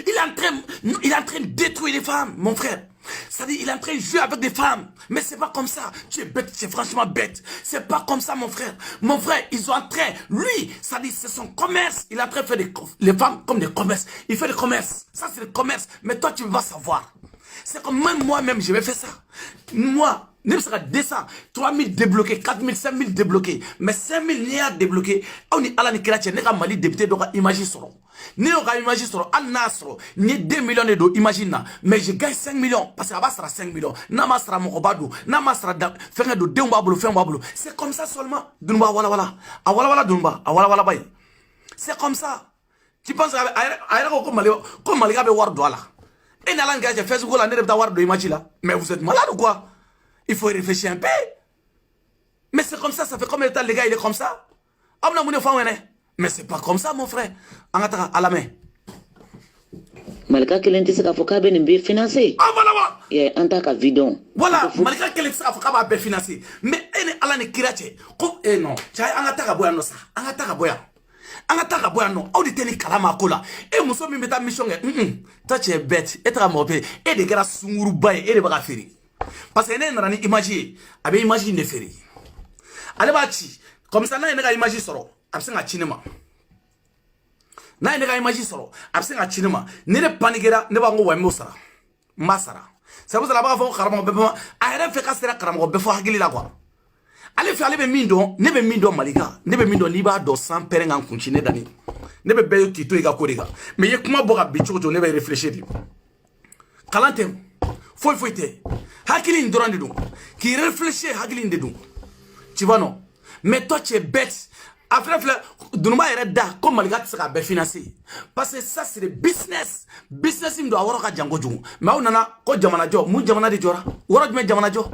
il est en train de détruire les femmes mon frère. C'est-à-dire, il est en train de jouer avec des femmes. Mais c'est pas comme ça. Tu es bête, tu es franchement bête. C'est pas comme ça, mon frère. Mon frère, ils sont en train, lui, ça dit, c'est son commerce. Il est en train de faire les femmes comme des commerces. Il fait des commerces. Ça, c'est le commerce. Mais toi, tu vas savoir. C'est comme même moi-même, je vais faire ça. Moi, ne sera 200, 3000 débloqués, 4000, 5000 débloqués. Mais 5000 n'y a débloqué. On est à la Nikratia, n'est pas Mali député, donc imagine soro. N'est pas imagine soro, an nasro, ni 2 millions de imagine. Mais je gagne 5 millions, parce que sera 5 millions. Nama sera mokobado, nama sera faire de deumbabulo, faire un c'est comme ça seulement. Dunba wala. Awala dunba, awala bay. C'est comme ça. Tu penses que comme Maliga be war douala. Et n'a l'engagé Facebook la n'est pas war de imagine là. Mais vous êtes malade ou quoi? Il faut y réfléchir un peu. Mais c'est comme ça fait combien de temps les gars, il est comme ça? Mais c'est pas comme ça, mon frère. À la main. malika kelen tɛ se k'a fɔ k'a bɛ nin bɛ financer voilà an t'a ka vie dɔn voilà malika kelen tɛ se k'a fɔ k'a b'a bɛɛ financer mais e ni ala ni kira cɛ ko non cɛ an ka taa ka bɔ yan nɔ sa an ka taa ka bɔ yan an ka taa ka bɔ yan nɔ aw de tɛ ni kalama ko la e muso min bɛ taa mission kɛ ta cɛ bête e tɛ ka mɔgɔ pe e de kɛra sunguruba ye e de bɛ ka feere parce que ne nana ni image ye a bɛ image in de feere ale b'a ci comme ça n'a ye ne ka image sɔrɔ a bɛ se ka ci ne ma n'a ye ne ka image sɔrɔ a bɛ se ka ci ne ma ni ne paniquera ne b'a fɔ ko wa n b'o sara n b'a sara c'est pour ça a b'a fɔ ko karamɔgɔ bɛɛ fɔ a yɛrɛ fɛ ka sera karamɔgɔ bɛɛ fɔ hakili la quoi ale fɛ ale bɛ min dɔn ne bɛ min dɔn malika ne bɛ min dɔn n'i b'a dɔn san pɛrɛn kan kunci ne dani ne bɛ bɛɛ k'i to i ka ko de kan mais i ye kuma bɔ ka bin cogo cogo ne bɛ réfléchir de kalan tɛ foyi foyi tɛ hakili in dɔrɔn de don k'i réfléchir hakili in de don tu vois non mais toi tu es bête a filɛ dununba yɛrɛ da ko malika tɛ se k'a bɛɛ financer parce que ça c'est le business min don a wɔrɔ ka jan kojugu mais aw nana ko jamanajɔ mun jamana de jɔra wɔrɔ jumɛn jamanajɔ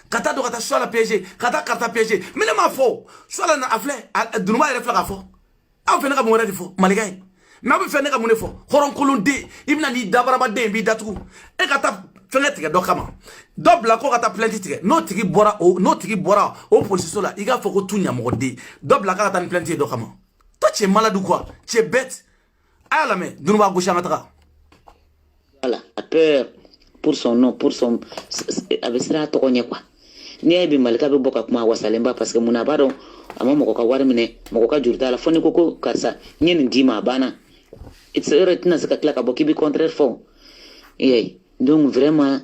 ka taa don ka taa choix la piéger ka taa karata piéger mais ne m'a fɔ choix la a filɛ dununba yɛrɛ filɛ k'a fɔ aw fɛ ne ka mun wɛrɛ de fɔ malika ye mais aw bɛ fɛ ne ka mun de fɔ hɔrɔnkolonden i bɛna n'i dabarabaden b'i datugu e ka taa fɛngɛ tigɛ dɔ kama dɔ bila ko ka taa plainte tigɛ n'o tigi bɔra o policiso la i k'a fɔ ko tu ɲamɔgɔden dɔ bila k'a ka taa ni plainte ye dɔ kama toi tu es malade ou quoi tu es bête a y'a lamɛn dunun b'a gosi an ka taga voilà a peur pour son nom pour son a bɛ siran a tɔgɔ ɲɛ quoi n'i y'a ye bi malika bɛ bɔ ka kuma a wasalen ba parce que mun na a b'a dɔn a ma mɔgɔ ka wari minɛ mɔgɔ ka juru t'a la fo ni ko karisa n ye nin d'i ma a banna yɔrɔ tɛna se ka tila ka bɔ k'i bɛ contraire fɔ i donc vraiment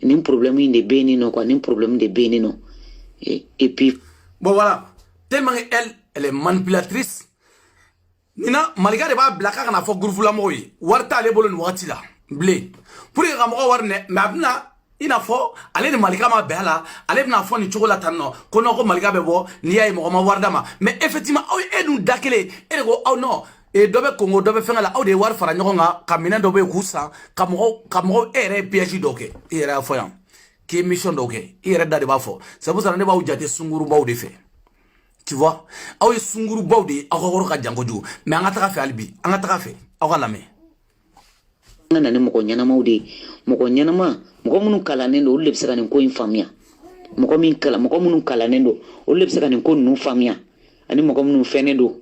nin problème in de bɛ yen nɔ quoi nin problème de bɛ yen nɔ et puis bon voilà tellement elle est manipulatrice nina malika de b'a bila k'a kana fɔ groupe la mɔgɔw ye wari t'ale bolo nin wagati la bilen pour que ka mɔgɔw wari minɛ mais a bɛna i n'a fɔ ale ni malika ma bɛn a la ale bɛna fɔ nin cogo la tan nɔ ko non ko malika bɛ bɔ n'i y'a ye mɔgɔ ma wari d'a ma mais effectivement aw ye e dun da kelen e de ko aw non dɔ bɛ kongo dɔ bɛ fɛngɛ la aw de ye wari fara ɲɔgɔn kan ka minɛn dɔ bɛ yen k'u san ka mɔgɔw e yɛrɛ ye piège dɔw kɛ i yɛrɛ y'a fɔ yan k'i ye mission dɔw kɛ i yɛrɛ da de b'a fɔ c'est pour ça ne b'aw jate sungurubaw de fɛ tu vois aw ye sungurubaw de ye aw ka wari ka jan kojugu mais an ka taga fɛ hali bi an ka taga fɛ aw ka lamɛn an ka na ni mɔgɔ ɲɛnamaw de ye mɔgɔ ɲɛnama mɔgɔ minnu kalannen don olu de bɛ se ka nin ko in faamuya mɔgɔ minnu kalannen don olu de bɛ se ka nin ko ninnu faamuya ani mɔgɔ minnu fɛnnen don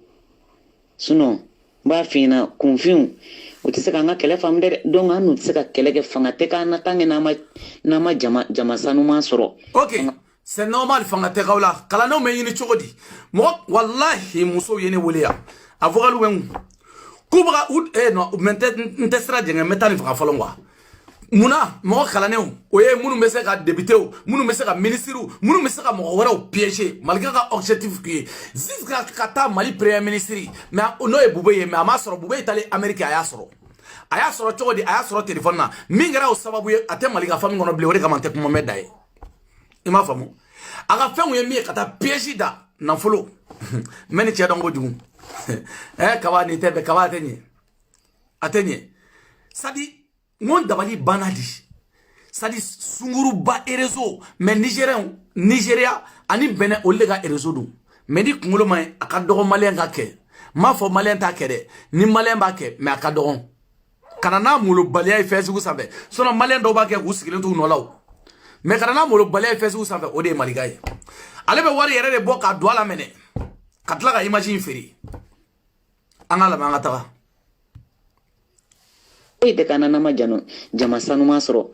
sinon n b'a f'i ɲɛna kunfinw o tɛ se k'an ka kɛlɛ faamu dɛ donc an n'u tɛ se ka kɛlɛ kɛ fanga tɛ k'an na tant que n'an ma jama sanuman sɔrɔ. ok c'est normal fanga tɛ k'aw la kalandenw bɛ ɲini cogo di mɔgɔ walahi musow ye ne wele yan avocat bɛ n kun k'u bɛ ka non n tɛ sira jɛngɛ n bɛ taa nin faga fɔlɔ quoi munna mɔgɔ kalannenw o ye minnu bɛ se ka députéw minnu bɛ se ka ministrew minnu bɛ se ka mɔgɔ wɛrɛw piéger malgré ka objectif k'i ye jusqu'à ka taa mali premier ministre mais n'o ye bube ye mais a ma sɔrɔ bube ye taalen amérique a y'a sɔrɔ cogo di a y'a sɔrɔ téléphone na min kɛra o sababu ye a tɛ mali ka famille kɔnɔ bilen o de kama n tɛ kuma mɛn da ye i m'a faamu a ka fɛnw ye min ye ka taa piège da nafolo n bɛ ni cɛ dɔn kojugu kaba nin tɛ bɛn kaba a tɛ ɲɛ c'est à dire n dabali banna di c'est à dire sunguruba réseau mais Nigeria ani Benin olu de ka réseau don mais ni kunkolo ma ɲi a ka dɔgɔ maliyɛn ka kɛ n m'a fɔ maliyɛn t'a kɛ dɛ ni maliyɛn b'a kɛ mais a ka dɔgɔ kana n'a molobaliya ye Facebook sanfɛ sinon maliyɛn dɔw b'a kɛ k'u sigilen t'u nɔ la o mais kana n'a molobaliya ye Facebook sanfɛ o de ye malika ye ale bɛ wari yɛrɛ de bɔ ka don a la minɛ ka tila ka image in feere an ka lamɛn an ka taga foyi tɛ k'an na n'an ma jama sanuman sɔrɔ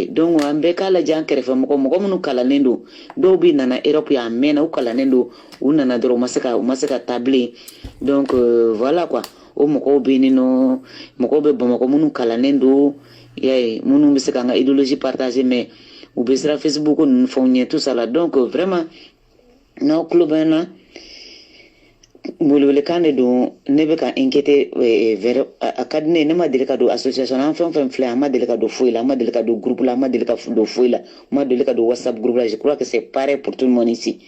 donc an bɛɛ k'a lajɛ an kɛrɛfɛ mɔgɔ minnu kalannen don dɔw bɛ nana Europe yan a mɛnna u kalannen don u nana dɔrɔn u ma se ka taa bilen donc voilà quoi o mɔgɔw bɛ yen nɔ mɔgɔw bɛ Bamakɔ minnu kalannen don minnu bɛ se k'an ka idéologie partager mais u bɛ siran Facebook ninnu fɛnw ɲɛ tout ça là donc vraiment n'aw tulo bɛ n na welewelekan de don ne bɛ ka inquiéter vers a ka di ne ma deli ka don association an fɛn fɛn filɛ an ma deli ka don foyi la an ma deli ka don groupe la an ma deli ka don foyi la an ma deli ka don WhatsApp groupe la je crois que c'est pareil pour tout le monde ici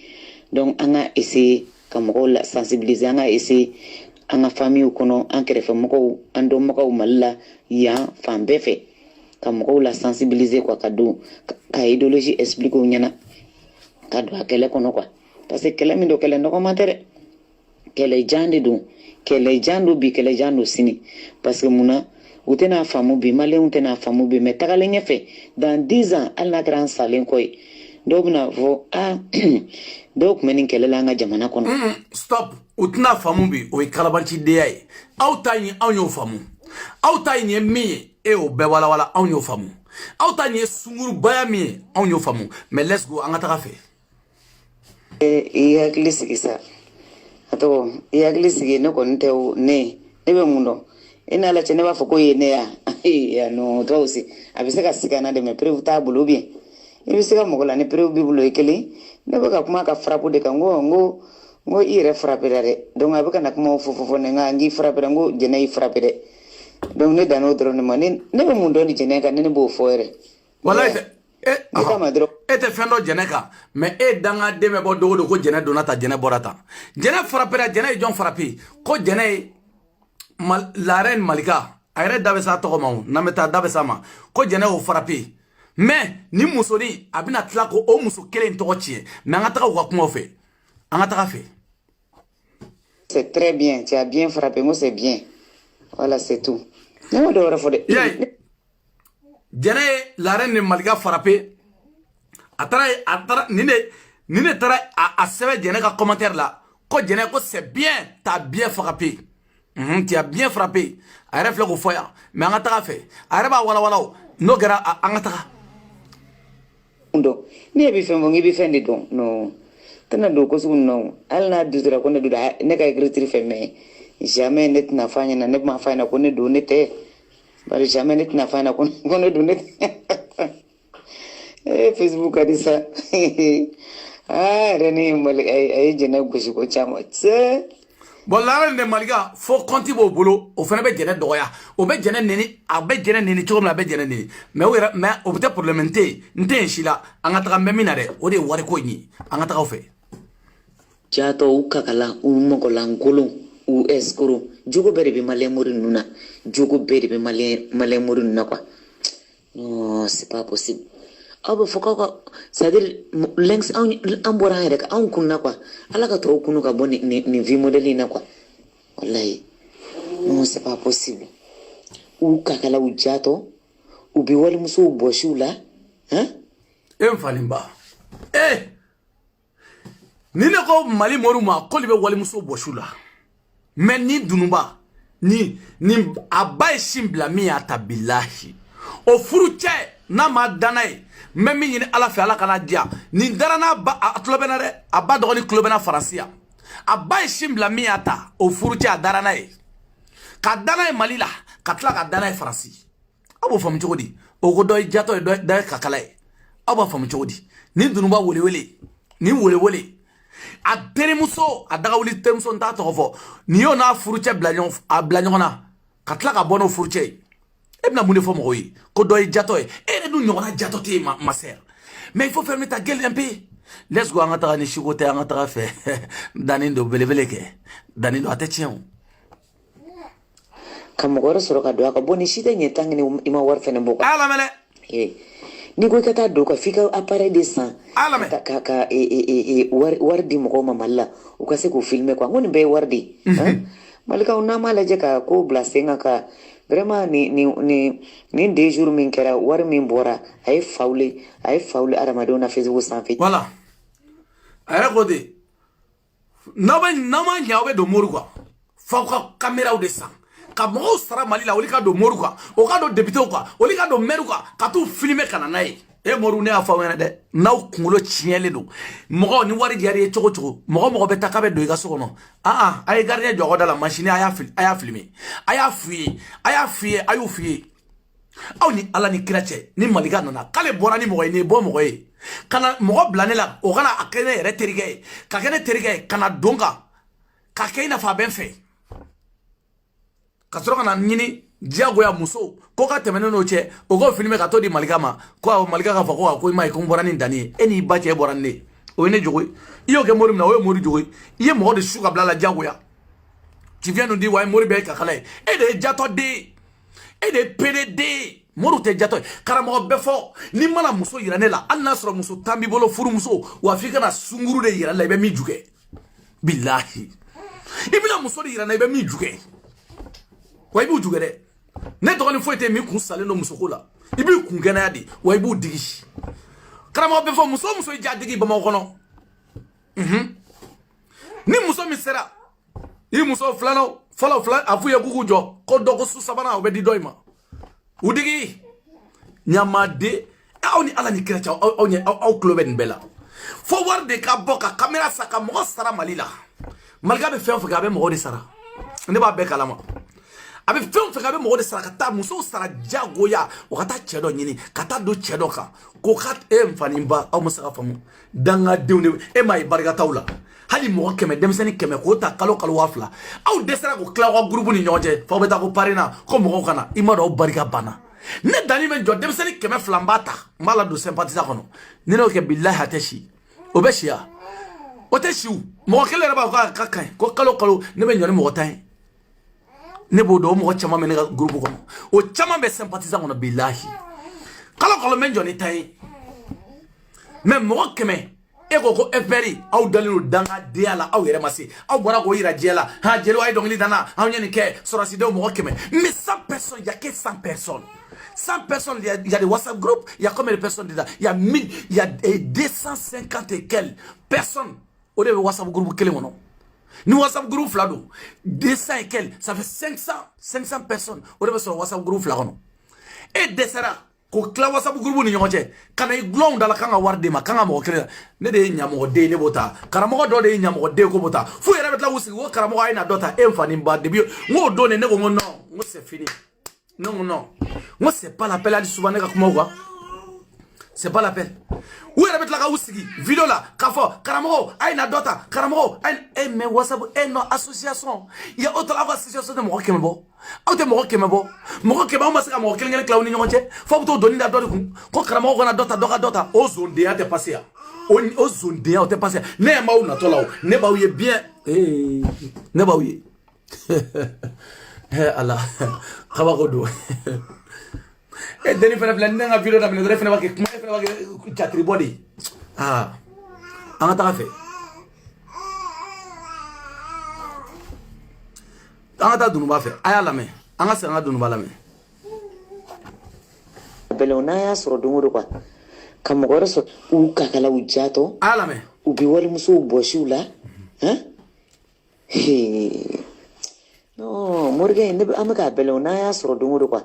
donc an ka essayer ka mɔgɔw la sensibiliser an ka essayer an ka famille kɔnɔ an kɛrɛfɛ mɔgɔw an dɔnbagaw Mali la yan fan bɛɛ fɛ ka mɔgɔw la sensibiliser quoi ka don ka idéologie expliquer u ɲɛna ka don a kɛlɛ kɔnɔ quoi parce que kɛlɛ min don kɛlɛ nɔgɔman tɛ dɛ kɛlɛjan de don bi kɛlɛjan don sini parce que mun na u tɛna faamu bi maliyɛnw tɛna faamu bi mais tagalen ɲɛfɛ dans 10 ans hali n'a kɛra an salen kɔ ye dɔw bɛna fɔ dɔw tun bɛ nin kɛlɛ la an ka jamana kɔnɔ. Stop, u tɛna faamu bi o ye kalabancidenya ye aw ta in anw y'o faamu aw ta in ye min ye e y'o bɛɛ walawala anw y'o faamu aw ta in ye sungurubaya min ye anw y'o faamu mais let's go an ka taga fɛ. I hakili sigi sa a tɔgɔ i hakili sigi ne kɔni tɛ ne bɛ mun dɔn i n'a la cɛ ne b'a fɔ ko ye ne ya non tɔw si a bɛ se ka sigi an na dɛ mais preuve t'a bolo bien i bɛ se ka mɔgɔ la ni preuve b'i bolo i kelen ne bɛ ka kuma ka frappe de kan n ko i yɛrɛ frappe la dɛ donc a bɛ ka na kuma fɔ ne nka n k'i frappe n ko jɛnɛ y'i frappe dɛ donc ne dan n'o dɔrɔn de ma ne bɛ mun dɔn ni jɛnɛ kan ne b'o fɔ yɛrɛ. wala e tɛ fɛn dɔ jɛnɛ kan mais e danga den bɛ bɔ dogo do ko jɛnɛ donna ta jɛnɛ bɔra ta jɛnɛ frappera jɛnɛ ye jɔn frappe ko jɛnɛ ye la reine Malika a yɛrɛ da bɛ s'a tɔgɔ ma o n'an bɛ taa da bɛ s'a ma ko jɛnɛ y'o frappe mais ni musonin a bɛna tila ko o muso kelen tɔgɔ tiɲɛ mais an ka taga u ka kumaw fɛ an ka taga fɛ. C'est très bien, tu as bien frappé, moi c'est bien. Voilà, c'est tout. Non, de refonder. Jɛnɛ ye la reine de Malika frappé a taara ni ne taara a sɛbɛn jɛnɛ ka commentaire la ko jɛnɛ ko c'est bien t'as bien frappé tu as bien frappé a yɛrɛ filɛ k'o fɔ yan mais an ka taga fɛ a yɛrɛ b'a walawala n'o kɛra an ka taga. Ne bɛ fɛn fɔ n'i bɛ fɛn de dɔn non tɛna don ko sugu ninnu hali n'a dusura ko ne don ne ka écriture fɛ mais jamais ne tɛna f'a ɲɛna ne b'a f'a ɲɛna ko ne don ne tɛ bari jamais ne tɛna f'a ɲɛna ko ne don ne tɛ Facebook ka di sa yɛrɛ ni Malika a ye jɛnɛ gosi ko caman cɛ. Bon la reine de Malika fo compte b'o bolo o fana bɛ jɛnɛ dɔgɔya o bɛ jɛnɛ neni a bɛ jɛnɛ neni cogo min na a bɛ jɛnɛ neni mais o yɛrɛ mais o bɛ tɛ problème n tɛ yen si la an ka taga n bɛ min na dɛ o de ye wari ko in ye an ka taga o fɛ. Jatɔ u kakala u mɔgɔlankolon u escroc jogo bɛɛ de bɛ maliyɛn mori ninnu na jogo bɛɛ de bɛ maliyɛn mori ninnu na quoi non c'est pas possible aw bɛ fɔ k'aw ka c'est à dire lynx an bɔra an yɛrɛ kan anw kunna quoi ala ka tɔw kunu ka bɔ nin vie modèle in na quoi wallahi non c'est pas possible u kakala u jatɔ u bɛ walimusow bɔsiw la hein. E n falen ba ni ne ko Mali moriw ma ko de bɛ walimuso bɔsiw la mais ni dunuba ni a ba ye sin bila min y'a ta bilahi o furu cɛ n'a ma danna ye n bɛ min ɲini ala fɛ ala kana diya nin dara n'a ba a tulo bɛ na dɛ a ba dɔgɔnin tulo bɛ na Faransi yan a ba ye sin bila min y'a ta o furu cɛ a dara n'a ye ka danna ye Mali la ka tila ka danna ye Faransi aw b'o faamu cogo di o ko dɔ ye jatɔ ye dɔ ye kakala ye aw b'a faamu cogo di ni dunuba welewele ni welewele a terimuso a dagawuli terimuso n t'a tɔgɔ fɔ ni y'o n'a furucɛ bila ɲɔgɔn na ka tila ka bɔ n'o furucɛ ye e bɛna mun de fɔ mɔgɔw ye ko dɔ ye jatɔ ye e yɛrɛ dun ɲɔgɔnna jatɔ tɛ yen ma sœur mais il faut faire ta gueule un peu let's go an ka taga ni siko tɛ an ka taga fɛ danin do belebele kɛ danin do a tɛ tiɲɛ o ka mɔgɔ wɛrɛ sɔrɔ ka don a ka bɔ ni si tɛ ɲɛ tant que i ma wari fɛnɛ bɔ quoi a lamɛnɛ n'i ko i ka taa don ka f'i ka appareil de san ka wari di mɔgɔw ma Mali la u ka se k'u filmer quoi n ko nin bɛɛ ye wari de ye Malikaw n'an m'a lajɛ ka ko bila sen kan ka vraiment nin 2 jours min kɛra wari min bɔra a ye fawule adamadenw na Facebook sanfɛ. Voilà a yɛrɛ ko de n'aw ma ɲɛ aw bɛ don mori quoi f'aw ka caméraw de san ka mɔgɔw sara Mali la olu ka don mori quoi o ka don députéw quoi olu ka don maire quoi ka t'u filmer ka na n'a ye e moriw ne y'a fɔ aw ɲɛna dɛ n'aw kunkolo tiɲɛlen don mɔgɔ ni wari diyara ye cogo cogo mɔgɔ bɛ taa k'a bɛ don i ka so kɔnɔ a ye gardien jɔ aw da la machine a y'a filmer a y'a f'u ye aw ni ala ni kira cɛ ni Malika nana k'ale bɔra ni mɔgɔ ye nin bɔ mɔgɔ ye kana mɔgɔ bila ne la o kana a kɛ ne yɛrɛ terikɛ ye ka kɛ ne terikɛ ye kana don kan ka kɛ i n'a fɔ a bɛ n fɛ ka sɔrɔ ka na ɲini diyagoya muso ko ka tɛmɛ n'o cɛ o k'o filmer ka t'o di Malika ma ko Malika k'a fɔ ko i ma ye ko n bɔra ni danni ye e n'i ba cɛ bɔra ni ne o ye ne jogo ye i y'o kɛ mori min na o ye mori jogo ye i ye mɔgɔ de su ka bila la diyagoya tu viens nous dire ouais mori bɛ ye kakala ye e de ye jatɔ den ye e de ye pere den ye moriw tɛ jatɔ ye karamɔgɔ bɛɛ fɔ n'i mana muso yira ne la hali n'a sɔrɔ muso tan b'i bolo furumuso wa f'i kana sunguru de yira la i bɛ min ju kɛ bilahi i bɛna muso de yira na i bɛ min ju kɛ wa i b'u ju kɛ dɛ ne dɔgɔni foyi tɛ min kun salen don musoko la i b'i kun kɛnɛya de wa i b'u digi karamɔgɔ bɛ fɔ muso muso i ja digi Bamakɔ kɔnɔ ni muso min sera i muso filanan fɔlɔ a f'u ye k'u jɔ ko dɔ ko su sabanan o bɛ di dɔ in ma u digi ɲamaden aw ni Ala ni kira cɛ aw tulo bɛ nin bɛɛ la fo wari de ka bɔ ka caméra sa ka mɔgɔ sara Mali la Malika bɛ fɛn o fɛn kɛ a bɛ mɔgɔ de sara ne b'a bɛɛ kalama a bɛ fɛn o fɛn kɛ a bɛ mɔgɔ de sara ka taa musow sara jagoya o ka taa cɛ dɔ ɲini ka taa don cɛ dɔ kan ko ka n fa ni ba aw ma se ka faamu dangadenw de e m'a ye barikataw la hali mɔgɔ 100 denmisɛnnin 100 k'o ta kalo 2000 aw dɛsɛra k'o tila aw ka groupe ni ɲɔgɔn cɛ f'aw bɛ taa ko parrainage ko mɔgɔw kana i ma dɔn aw barika banna ne dani bɛ jɔ denmisɛnnin 200 n b'a ta n b'a la don sympathisant kɔnɔ ni ne y'o kɛ bilahi a tɛ si o bɛ si ya o tɛ si mɔgɔ kelen yɛrɛ b'a fɔ k'a ka ɲi ko kalo ne bɛ ɲɔ ni mɔgɔ 10 ye ne b'o dɔn o mɔgɔ caman bɛ ne ka groupe kɔnɔ o caman bɛ sympathisant kɔnɔ bilahi kalo n bɛ ɲɔ ni 10 ye mais mɔgɔ 100 e ko FPR aw dalen don dangadenya la aw yɛrɛ ma se aw bɔra k'o yira diɲɛ la ha jeliw a ye dɔnkili danna aw ɲɛ nin kɛ sɔrɔsidenw mɔgɔ 100 mais 100 personnes il y a que 100 personnes 100 personnes il y a des WhatsApp groupes il y a combien de personnes dedans il y a 1000 il y a 250 et quelques personnes au de WhatsApp groupe kelen kɔnɔ ni WhatsApp groupe fila don 200 et quelques ça fait 500 personnes au de bɛ sɔrɔ WhatsApp groupe fila kɔnɔ e dɛsɛra ko tila WhatsApp groupe ni ɲɔgɔn cɛ kana i gulɔnw da la kan ka wari d'e ma kan ka mɔgɔ kelen ne de ye ɲamɔgɔden ne b'o ta karamɔgɔ dɔ de ye ɲamɔgɔden ko b'o ta fo yɛrɛ bɛ tila k'u sigi ko karamɔgɔ a ye na dɔ ta e nfa ni ba depuis n k'o don ne ko non n ko c'est fini ne ko non n ko c'est pas la peine hali souvent ne ka kuma o kan c'est pas la peine u yɛrɛ bɛ tila k'u sigi vidéo la k'a fɔ karamɔgɔ a ye na dɔ ta karamɔgɔ a ye mais WhatsApp non association il y a autre aw ka association tɛ mɔgɔ 100 bɔ aw tɛ mɔgɔ 100 bɔ mɔgɔ 100 aw ma se ka mɔgɔ kelen tila aw ni ɲɔgɔn cɛ fo bɛ t'o dɔnni da dɔ de kun ko karamɔgɔ kana dɔ ta dɔ ka dɔ ta o zondenya tɛ passé yan o zondenya o tɛ passé yan ne ɲɛ m'aw natɔ la o ne b'aw ye bien ne b'aw ye Ala kabako don deni fɛnɛ filɛ ne ka vidéo daminɛ dɔrɔn e fɛnɛ b'a kɛ kuma e fɛnɛ b'a kɛ catiri bɔ de ye an ka taga fɛ an ka taa Dununba fɛ a y'a lamɛn an ka segin an ka Dununba lamɛn bɛlɛw n'a y'a sɔrɔ don o don quoi ka mɔgɔ wɛrɛ sɔrɔ u kakalaw jatɔ a y'a lamɛn u bɛ walimusow bɔsiw la non Morgan ne an bɛ k'a bɛlɛw n'a y'a sɔrɔ don o don quoi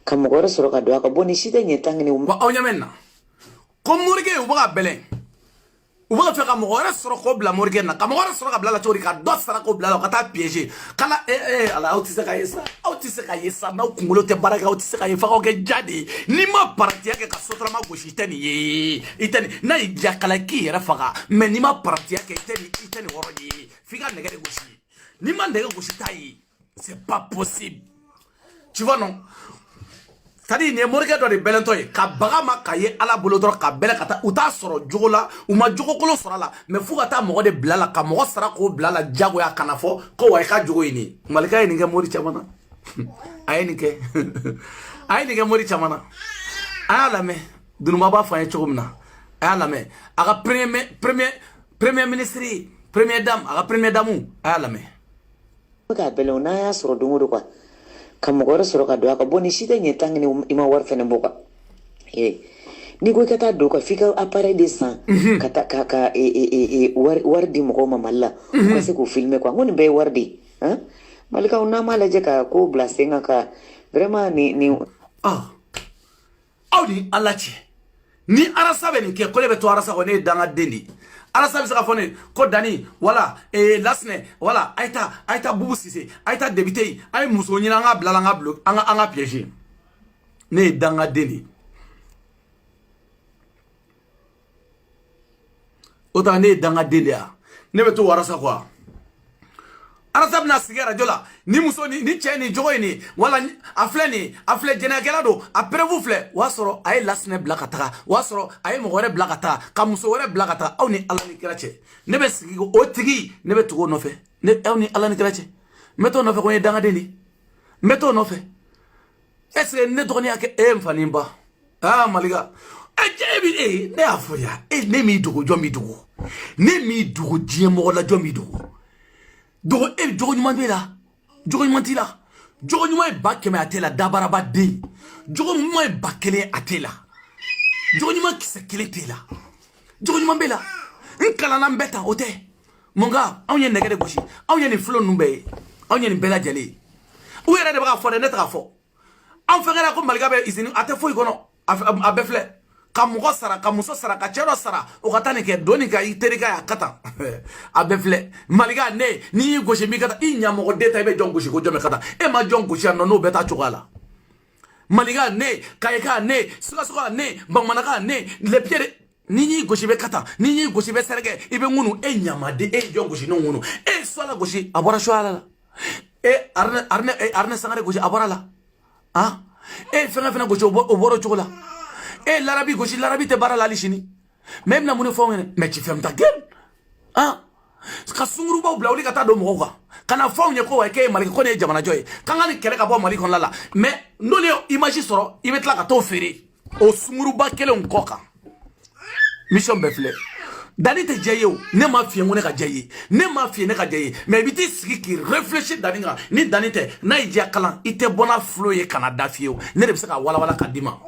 ka mɔgɔ wɛrɛ sɔrɔ ka don a kan bon ni si tɛ ɲɛ tan kɛnɛ wa aw ɲɛ mɛn na ko Morgan u bɛ ka bɛlɛn u b'a fɛ ka mɔgɔ wɛrɛ sɔrɔ k'o bila Morgan na ka mɔgɔ wɛrɛ sɔrɔ ka bila la cogo di ka dɔ sara k'o bila la ka taa piéger kala ala aw tɛ se ka ye sa aw tɛ se ka ye sa n'aw kunkolo tɛ baara kɛ aw tɛ se ka ye f'aw kɛ ja de ye n'i ma parantiya kɛ ka sotarama gosi i tɛ nin ye i tɛ nin n'a ye ja kala k'i yɛrɛ faga mais n'i ma parantiya kɛ i tɛ nin hɔrɔn ye f'i ka nɛgɛ de gosi n'i ma nɛgɛ gosi t'a ye c'est pas possible tu vois non c'est-à-dire nin ye morikɛ dɔ de bɛlɛntɔ ye ka baga ma ka ye Ala bolo dɔrɔn ka bɛlɛ ka taa u t'a sɔrɔ jogo la u ma jogo kolon sɔrɔ a la mais fo ka taa mɔgɔ de bila la ka mɔgɔ sara k'o bila la jagoya kana fɔ ko wa i ka jogo ye nin Malika ye nin kɛ mori caman na a ye nin kɛ a ye nin kɛ mori caman na a y'a lamɛn Dununba b'a fɔ an ye cogo min na a y'a lamɛn a ka premier ministre première dame a ka première dame a y'a lamɛn ka bɛlɛw n'a y'a sɔrɔ don o don quoi ka mɔgɔ wɛrɛ sɔrɔ ka don a kan bon ni si tɛ ɲɛ tan kɛnɛ i ma wari fɛnɛ bɔ quoi n'i ko i ka taa don ka f'i ka appareil de san ka taa ka wari di mɔgɔw ma Mali la u ka se k'o filmer quoi n ko nin bɛɛ ye wari de ye Malikaw n'an m'a lajɛ ka ko bila sen kan ka vraiment ni aw ni Ala cɛ ni arasa bɛ nin kɛ ko ne bɛ to arasa kɔ ne ye dangaden de ye arasa bɛ se ka fɔ ne ko Dani wala Lasinɛ wala a ye taa Bubu Sise a ye taa Debite a ye muso ɲini an ka bila la an ka piéger ne ye dangaden de ye o ta ne ye dangaden de ya ne bɛ to arasa kɔ arasa bɛna sigi radio la ni muso ni cɛ ni jogo ye nin wala a filɛ jɛnɛyakɛla don a preuve filɛ o y'a sɔrɔ a ye Lasinɛ bila ka taga o y'a sɔrɔ a ye mɔgɔ wɛrɛ bila ka taga ka muso wɛrɛ bila ka taga aw ni Ala ni kira cɛ ne bɛ sigi o tigi ne bɛ tugu o nɔfɛ aw ni Ala ni kira cɛ n bɛ t'o nɔfɛ ko n ye dangaden de n bɛ t'o nɔfɛ est ce que ne dɔgɔnin y'a kɛ n fa ni n ba Malika ne y'a fɔ ya ne m'i dogo jɔn b'i dogo ne m'i dogo diɲɛ mɔgɔ la jɔn b'i dogo dogo jogo ɲuman b'i la jogo ɲuman t'i la jogo nyuma ba keme atela dabaraba de jogo nyuma ba kele atela jogo nyuma kise kele tela jogo nyuma bela nkala na mbeta ote monga awye negede goshi awye ni flo numbe awye ni bela jeli ou yere de ba fo de net ra fo an fengera ko malga be izini ate fo ikono abefle kamugo sara kamuso sara ka chero sara o katani ke doni ka iterika ya kata abefle malga ne ni goshi mi kata inya mo deta be jon goshi ko jome kata e ma jon goshi no beta chugala malga ne kayeka ne suka ne bangmanaka ne le piede ni goshi be kata ni goshi be serge ibe ngunu e nyamade e jon goshi no ngunu e swala goshi abora shwala e arne sangare goshi abora la ah e fena goshi oboro chugala e l'arabi goshi l'arabi te bara la lishini même na mune fongene mais tu fermes ta gueule ah ka sunguru ba bla uli kata do mo ko kana fonye ko wa ke mali ko ne jamana joy kanga ni kele ka bo mali kon lala mais ndole image soro imetla ka to feri o sunguru ba kele on koka mission befle dani te jeyo ne ma fie ngone ka jeye ne ma fie ne ka jeye mais biti siki ki réfléchir dani nga ni dani te na ija kala ite bona flow ye Canada fio ne de bisa ka wala ka dima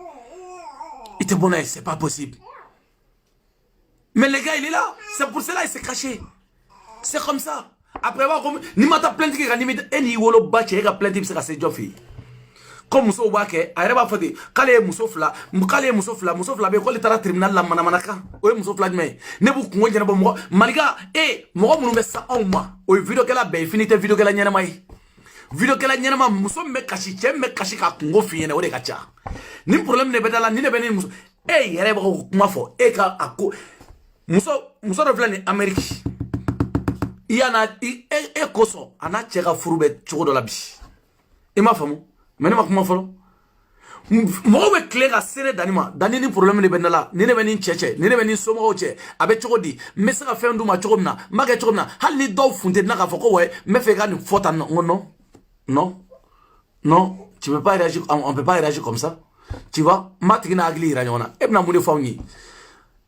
ite bona c'est pas possible mais le gars il est là c'est pour cela il s'est caché c'est comme ça après voir comme ni mata plainte ki ka ni eni wolo ba che ka plainte bisa ka se jofi comme muso ba ke ayeba fodi kale muso fla be ko le tara tribunal la manaka o muso fla me ne bu ko ngena bo maliga mo munu be sa onma o video kala be finite video kala nyana mai video kala nyana ma muso me kashi me kashi ka kungo fiene o de kacha ni problème ne bedala ni ne be ni muso yere ba ko kuma fo ka ako muso do fla ni Amerique yana koso ana cheka furube chodo la bi e ma famu mais ne ma kuma folo mo be clé ga sere danima dani ni problème ne benala ni ne beni cheche ni ne beni somo che abe chogodi me se ga fendu ma chogomna mage chogomna hal ni do funde na ga foko we me fe ga ni fota non tu peux pas réagir on peut pas réagir comme ça tu vois matigina agli ranyona ebna mune fawni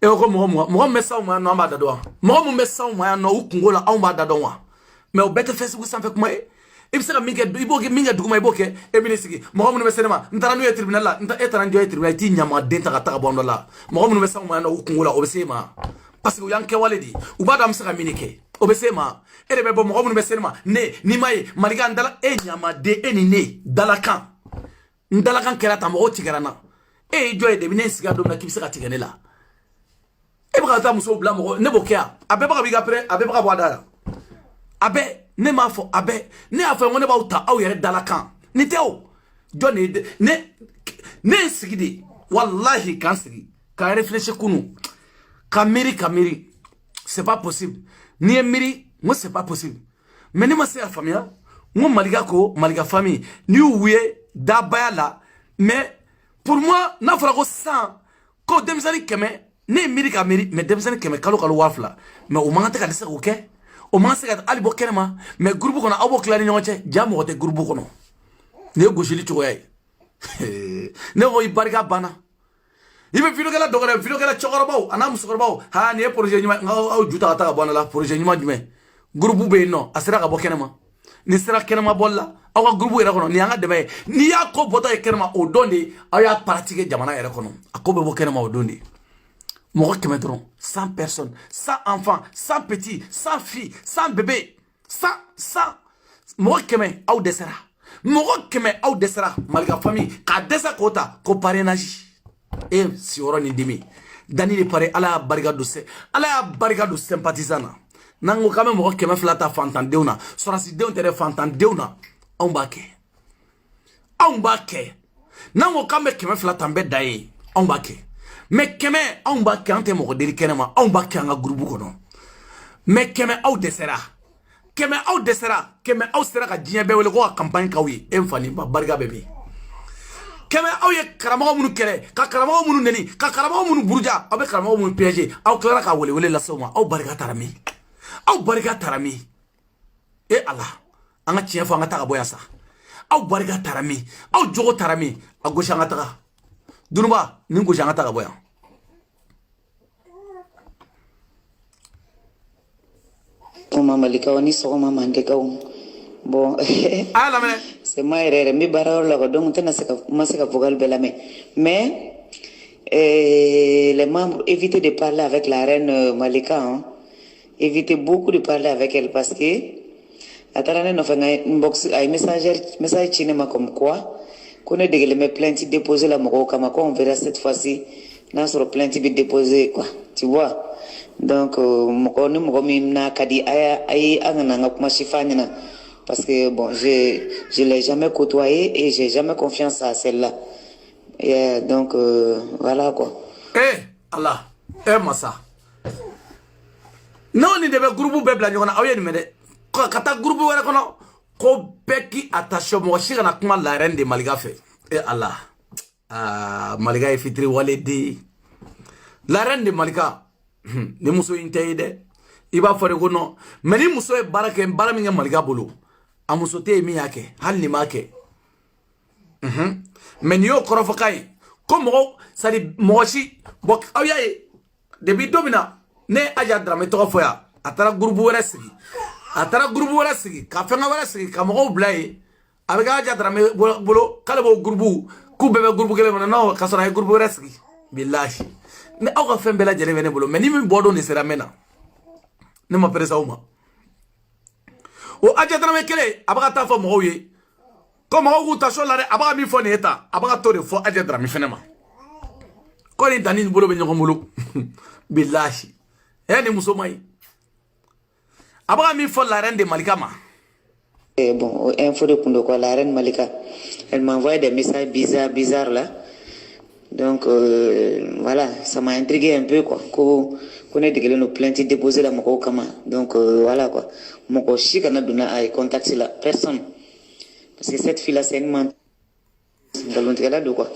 e ko mo me sa mo no ambada do mo me sa mo no ukungola ambada do wa mais au bete facebook ça fait comment ibisaka minge duguma iboke ebinisigi mo mu mesenema ntara no tribunal la nta etara njo tribunal ti nyama denta ka taka bondo la mo mu mesama mo na ukungula obesema parce que yanke waledi ubada amsaka minike obesema erebe bo mo mu mesenema ne ni mai maliga ndala nyama de enine dalakan kera ta mo tigarana joy de binesiga do na kibisaka tiganela baka ta muso bla mo ne bokea abe baka biga pre abe baka boada abe ne ma fo abe ne a fo ngone ba uta aw yere dalakan ni teo joni ne sigidi wallahi kan sigi ka réfléchir kunu kamiri c'est pas possible ni emiri moi c'est pas possible mais ne ma se a famille mo maliga famille ni ouye da bayala mais pour moi na fera ko 100 ko demsani keme ne emiri kamiri mais demsani keme kalo wafla mais o mangata ka disa ko ke o man se ka ali bo kenema mais groupe kono abo klani nyonche jamo wote groupe kono ne goshili choyay ne o ibarga bana ibe video kala chokorobaw ana musokorobaw ha ne projet nyuma ngaw juta ta bana la projet nyuma jume groupe be no asira ka bo kenema ni sira kenema bolla awa groupe era kono ni anga debe ni ya ko bota e kenema o donde aya pratique jamana era kono akobe bo kenema o donde Moro Kemetron, 100 personnes, 100 enfants, 100 petits, 100 filles, 100 bébés, 100. Moro Keme, au desera. Moro Keme, au desera. Malgré la famille, ka desa kota, ko parrainage. Et si on est demi. Dani ne pare, ala barigado sympathisana. Nango kame Moro Keme flata fantan deuna. Sorasi deun tere fantan deuna. Ombake. Nango kame Keme flata mbedaye. Ombake. Mais keme on ba kante mo deli kenema on ba kanga groupe kono mais keme au desera keme au sera ka dien be wele ko campagne kawi enfani ba barga bebe keme au ye karamo munu kere ka karamo munu neni ka karamo munu burja abe karamo munu PSG au klara ka wele la soma au barga tarami e Allah anga tien fa anga ta boya sa au barga tarami au jogo tarami a gosha anga ta Dunuba, ningo jangata ka boya. Oma malika wani so oma mandeka Bon, c'est moi, mais donc vocal mais les membres évitez de parler avec la reine Malika, hein. Évitez beaucoup de parler avec elle parce que attendez, nous faisons une box à message cinéma comme quoi qu'on est des plaintes déposées la moro comme quoi on verra cette fois-ci dans sur plainte déposée quoi, tu vois. Donc parce que bon, je l'ai jamais côtoyé et j'ai jamais confiance à celle-là. Et donc voilà quoi. Allah, massa. Non, ni debe groupe bebla nyona awye ni mede. Kata groupe wala kono ko beki attention mo shi kana kuma la reine de Malika fait. Allah. Malika est fitri waledi. La reine de Malika ni muso inteyde. Iba fare kono mais ni muso e barake baraminga Malika bolo. Amuso te mi yake hal ni make. Mais ni yo korofakai comme ça dit moshi bok awye depuis domina ne aja drame to foya atara groupe wala sigi ka fenga wala sigi ka mo blay avec aja drame bolo kala bo groupe ku bebe groupe kele no ka sona groupe wala sigi billahi ne aw ka fembe la jele vene bolo mais ni mi bodo ni sera mena ne ma presa uma o aja drame kele abaka ta fo mo ye comme on ta so la abaka mi fo ne eta abaka to de fo aja drame fenema ko ni tani bolo be nyoko mulu billahi ni musomai abaka mi fo la reine de Malika ma bon info de Kundo quoi la reine Malika elle m'envoie des messages bizarres là donc voilà ça m'a intrigué un peu quoi qu'on ait dégueulé nos plaintes déposées là moko kama donc voilà quoi moko shi kana duna ay contact là personne parce que cette fille là c'est une menthe galontigala de quoi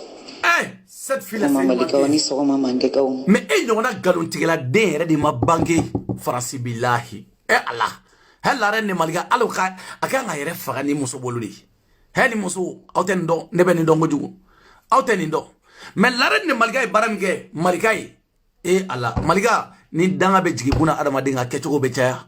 cette fille là c'est Malika woni so ma mandeka mais on a galontigala de de ma bangi France billahi Allah la reine de Malika aloka akanga yere faga ni muso boludi ni muso awten do nebe ni dongo jugu awten do mais la reine de Malika e baramge Malika Allah Malika ni danga be jigi buna adama dinga kechogo be chaya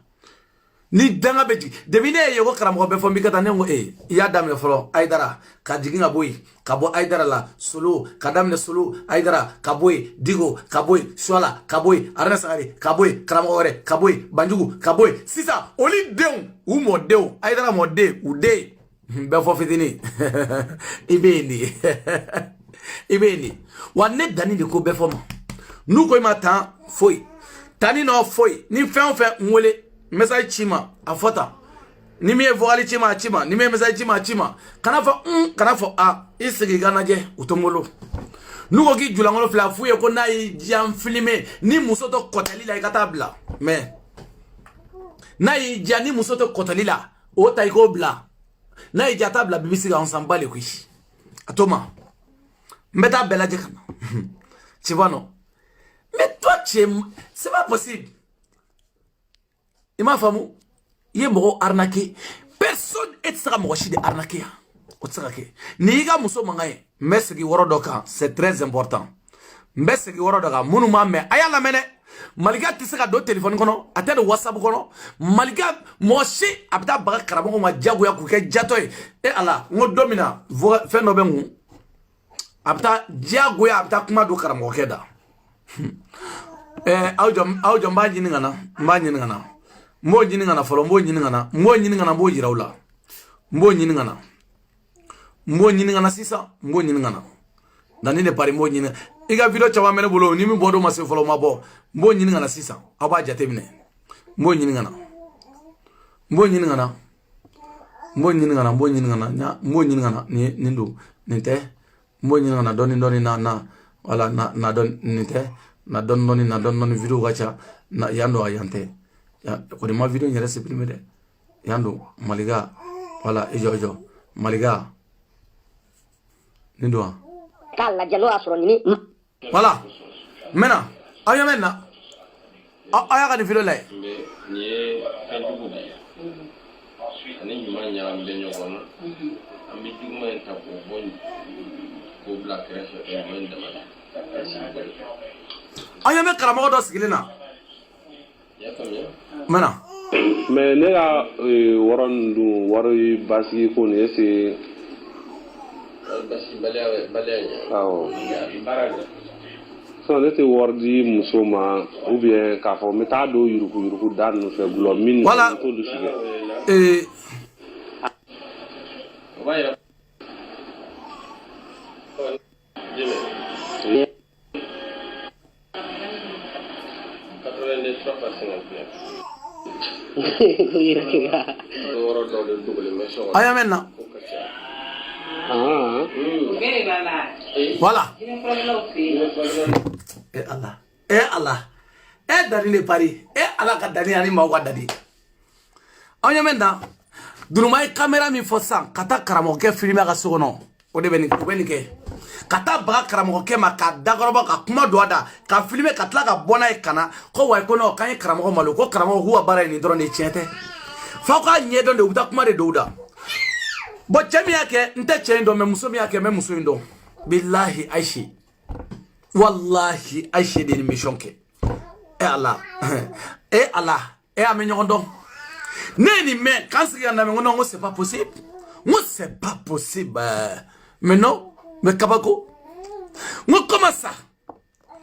ni danga be jigi devine yego karamo be fombi kata nengo ya dame folo aidara ka jiginga boy ka bo aidara la solo ka damne solo aidara ka boy digo ka boy sola ka boy arna sagari ka boy karamo ore ka boy banjugu ka boy sisa oli deun u mo deu aidara mo de u de be fo fitini ibeni wanne dani de ko be fo mo nu ko ma tan foi tani no foi ni fen ngole message chima afota ni me voali chima ni me message chima kana fo isigi ganaje utomolo nuko ki julangolo fla fuye ko nayi jam filmer ni musoto kotali la ikatabla mais nayi jani musoto kotali la o taiko bla nayi jatabla bibisi ga ensemble le kuishi atoma mbeta belaje kana tu vois non mais toi c'est pas possible. Il m'a famou, il est mort arnaqué. Personne est sera mort de arnaqué. Niga muso mangaye, mesegi worodoka, c'est très important. Mesegi worodoka, munuma me, ayala mene. Malika tisaka do téléphone kono, atade WhatsApp kono. Malika moshi abda baga karamo ma jago ya kuke jatoy. Allah, ngo domina, fe no bengu. Abda jago ya abda kuma do karamo keda. Awjom ba jini ngana. Mbo nyini ngana folo mbo nyini ngana mbo jirawla mbo nyini ngana sisa mbo nyini ngana dani ne pari mbo nyini iga video chawa mene bolo ni mi bodo mase folo mabo mbo nyini ngana sisa aba jate mine mbo nyini ngana nya mbo nyini ngana ni ndo nite mbo nyini ngana doni na wala na don nite na don video gacha na yando ayante ya ko ma video nyere se primé de yando Malika wala ejo Malika nindo kala jalo asro ni wala mena aya mena aya ka ni video lay ni kandugo bi ani nyuma nyam be nyokono ambi duguma en tapo bon ko black reso e men dama aya me karamo do sigilina ya kamya mana mais ne ka waron dun wari basi ko ne c'est basi balaya awɔ so ne tɛ wari di muso ma ou bien k'a fɔ n bɛ taa don yuruku da ninnu fɛ gulɔ min voilà t'olu si kɛ aya maintenant voilà Allah dani le pari Allah ka dani ani ma ka dani anya maintenant dunumay caméra mi fo san kata karamo ke filmer ka sokono o de beni ke kata baga karamo ke ma ka dagoroba ka kuma do ada ka filmer ka tla ka bona e kana ko way ko no kan e karamo malo ko karamo huwa bara ni drone e chete fa ko nye don de uta kuma de douda bo chemi yake nte chendo me musomi yake me muso ndo billahi aishi wallahi aishi de mission ke Allah amenyo ndo neni me quand c'est na me non c'est pas possible moi c'est pas possible mais non mais kabako moi comment ça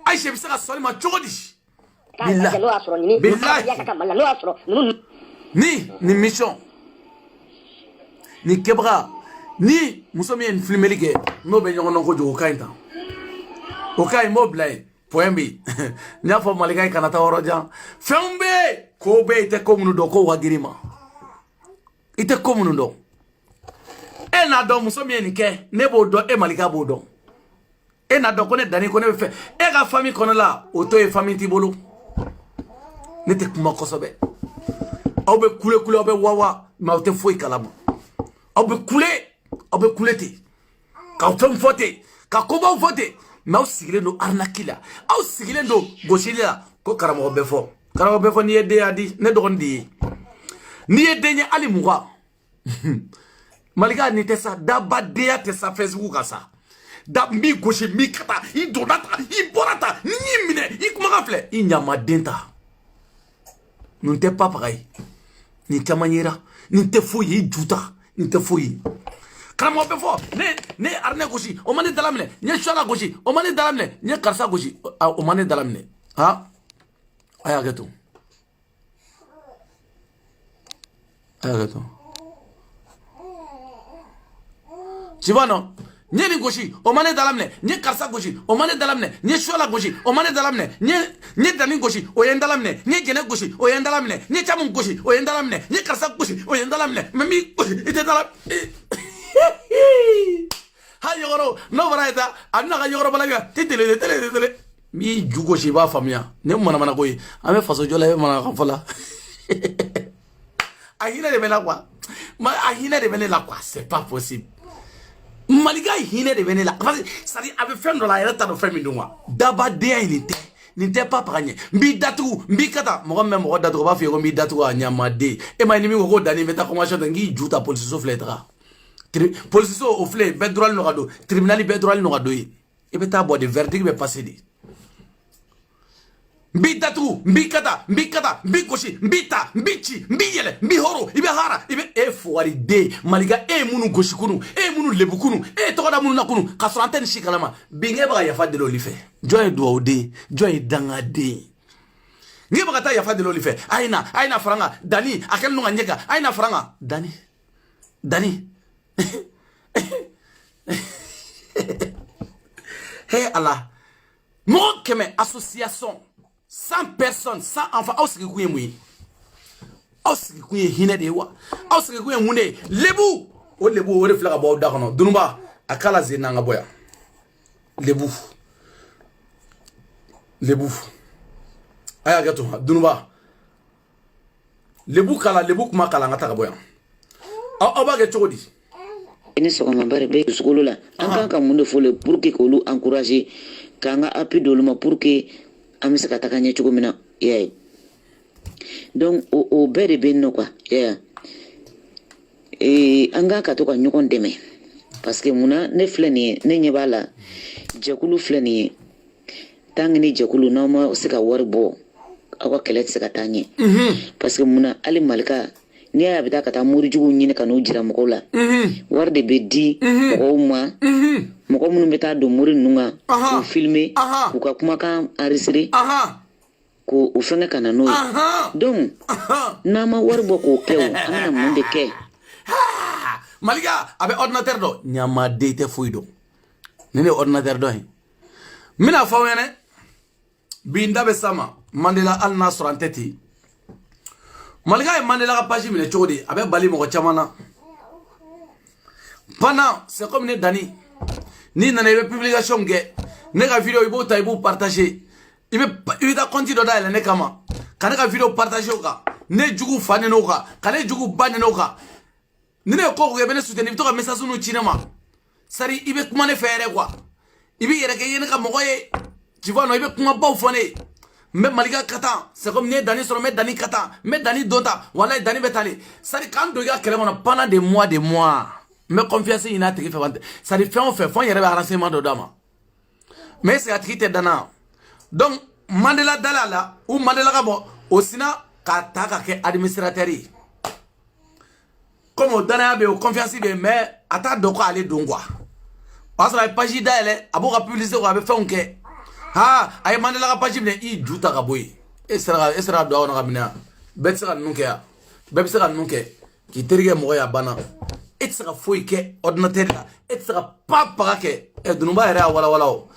aishi bisaka soli ma chogodi billahi ni mission ni kebra ni musomi en filmer ke no be nyono ko jogo kainta o kai moblay point bi nya fo malika kanata woroja fembe ko be ite komunu do ko wagirima ite komunu do e na do musomi en ke ne bo do e malika bo do e na do ko ne dani ko ne fe e ga famille kono la o to e famille ti bolo ne te kuma ko sobe aw be kule aw be wawa ma te foi kalama aw be kule te ka fem fote ka ko ba fote ma aw sigilen do arnakila aw sigilen do goshila ko karamo befo ni ede adi ne dogon di ni ede nya ali muwa malika ni tesa daba de te sa Facebook asa da mi goshi mi kata i donata i borata ni mine i kuma gafle i nyama denta non te pas pareil ni kamanyera ni te fouyi i juta ni te fouyi karamo befo ne arne goshi o mane dalamne nye shola goshi o mane dalamne nye karsa goshi o mane dalamne ha aya gato Chibano nye ni goshi o mane dalamne nye karsa goshi o mane dalamne nye shola goshi o mane dalamne nye dani goshi o yen dalamne nye jene goshi o yen dalamne nye chamun goshi o yen dalamne nye karsa goshi o yen dalamne memi ite dalam ha yoro no baraita anna ga yoro balaga titele mi jugo shi ba famia ne mana koyi ame faso jola e mana kan fala ahina de bela quoi ahina de bela quoi c'est pas possible maliga ahina de bela ça dit avec femme dans la reta do femme ndwa daba de ni te pas paranye mbi datu mbi kata mo même mo datu ba fi ko mbi datu anyama de e ma ni mi ko dani meta commencer ngi juta police so fletra police so o flé bedroal no gado tribunal bedroal no gado e be ta bo de verdict be passer di mbi datu mbi kata mbi koshi mbita mbichi mbiyele mbi horo ibe hara ibe e fuari de maliga e munu goshi kunu e munu lebu kunu e tokoda munu na kunu ka sorantene shikalama binge ba ya fadelo life joy do de joy danga de ngi ba ta ya fadelo life aina franga dani akel nunga nyega aina franga dani hey Allah mo keme association 100 personnes 100 enfants ausiki kuye muyi ausiki kuye hine de wa ausiki kuye munde lebu o reflaga bo da kono dunumba akala zinanga boya lebu aya gato dunumba lebu kuma kala ngata boya ba ga chogodi ini sokoma bare be sukulu la an kan ka mun de fole pour que ko lu encourager kanga appui doluma pour que amisa katakanya chugo mina yeah donc o bere benno quoi yeah anga ka to ka nyukon deme parce que muna ne flani ne nyebala jakulu flani tangni jakulu na ma sika warbo aw ka kɛlɛ tɛ se ka taa ɲɛ parce que mun na hali malika n'i y'a bɛ taa ka taa morijuguw ɲini ka n'u jira mɔgɔw la wari de bɛ di mɔgɔw ma mɔgɔ minnu bɛ taa don mori ninnu kan k'u filmer k'u ka kumakan enregistrer ko o fɛngɛ ka na n'o ye donc n'an ma wari bɔ k'o kɛ o an bɛna mun de kɛ malika a bɛ ordinateur dɔ ɲamaden tɛ foyi dɔn ni ne ordinateur dɔ ye n bɛna fɔ aw ɲɛna bi n da bɛ s'a ma Mandela hali n'a sɔrɔ an tɛ ten malika ye Mandela ka page minɛ cogo di a bɛ bali mɔgɔ caman na pendant c'est comme ne Dani ni nana i bɛ publication kɛ ne ka vidéo i b'o ta i b'o partager i bɛ taa compte dɔ dayɛlɛ ne kama ka ne ka vidéo partager o kan ne jugu fa ni n'o kan ka ne jugu ba ni n'o kan ni ne ko i bɛ ne soutenir i bɛ to ka message ninnu ci ne ma sari i bɛ kuma ne fɛ yɛrɛ quoi i bɛ yɛrɛ kɛ i ye ne ka mɔgɔ ye tu vois non i bɛ kumabaw fɔ ne ye n bɛ malika ka tan c'est comme ne ye Dani sɔrɔ n bɛ Dani ka tan n bɛ Dani don ta walayi Dani bɛ taa de sari k'an don i ka kɛlɛ kɔnɔ pendant des mois n bɛ confiance ɲini a tigi fɛ sari fɛn o fɛn fɔ n yɛrɛ bɛ renseignement dɔ d'a ma mais est-ce que a tigi tɛ danna donc Mandela dala la ou Mandela ka bɔ o sina k'a ta ka kɛ administrateur ye comme o danaya bɛ o confiance bɛ mais a t'a dɔn ko ale don quoi o y'a sɔrɔ a ye page dayɛlɛ a b'o ka publicité kɛ a bɛ fɛnw kɛ a ye Mandela ka page minɛ i ju ta ka bɔ yen e sera ka don aw kɔnɔ ka minɛ yan bɛɛ tɛ se ka ninnu kɛ yan bɛɛ bɛ se ka ninnu kɛ k'i terikɛ mɔgɔ ye a banna e tɛ se ka foyi kɛ ordinateur la e tɛ se ka paga kɛ dununba yɛrɛ y'a walawala o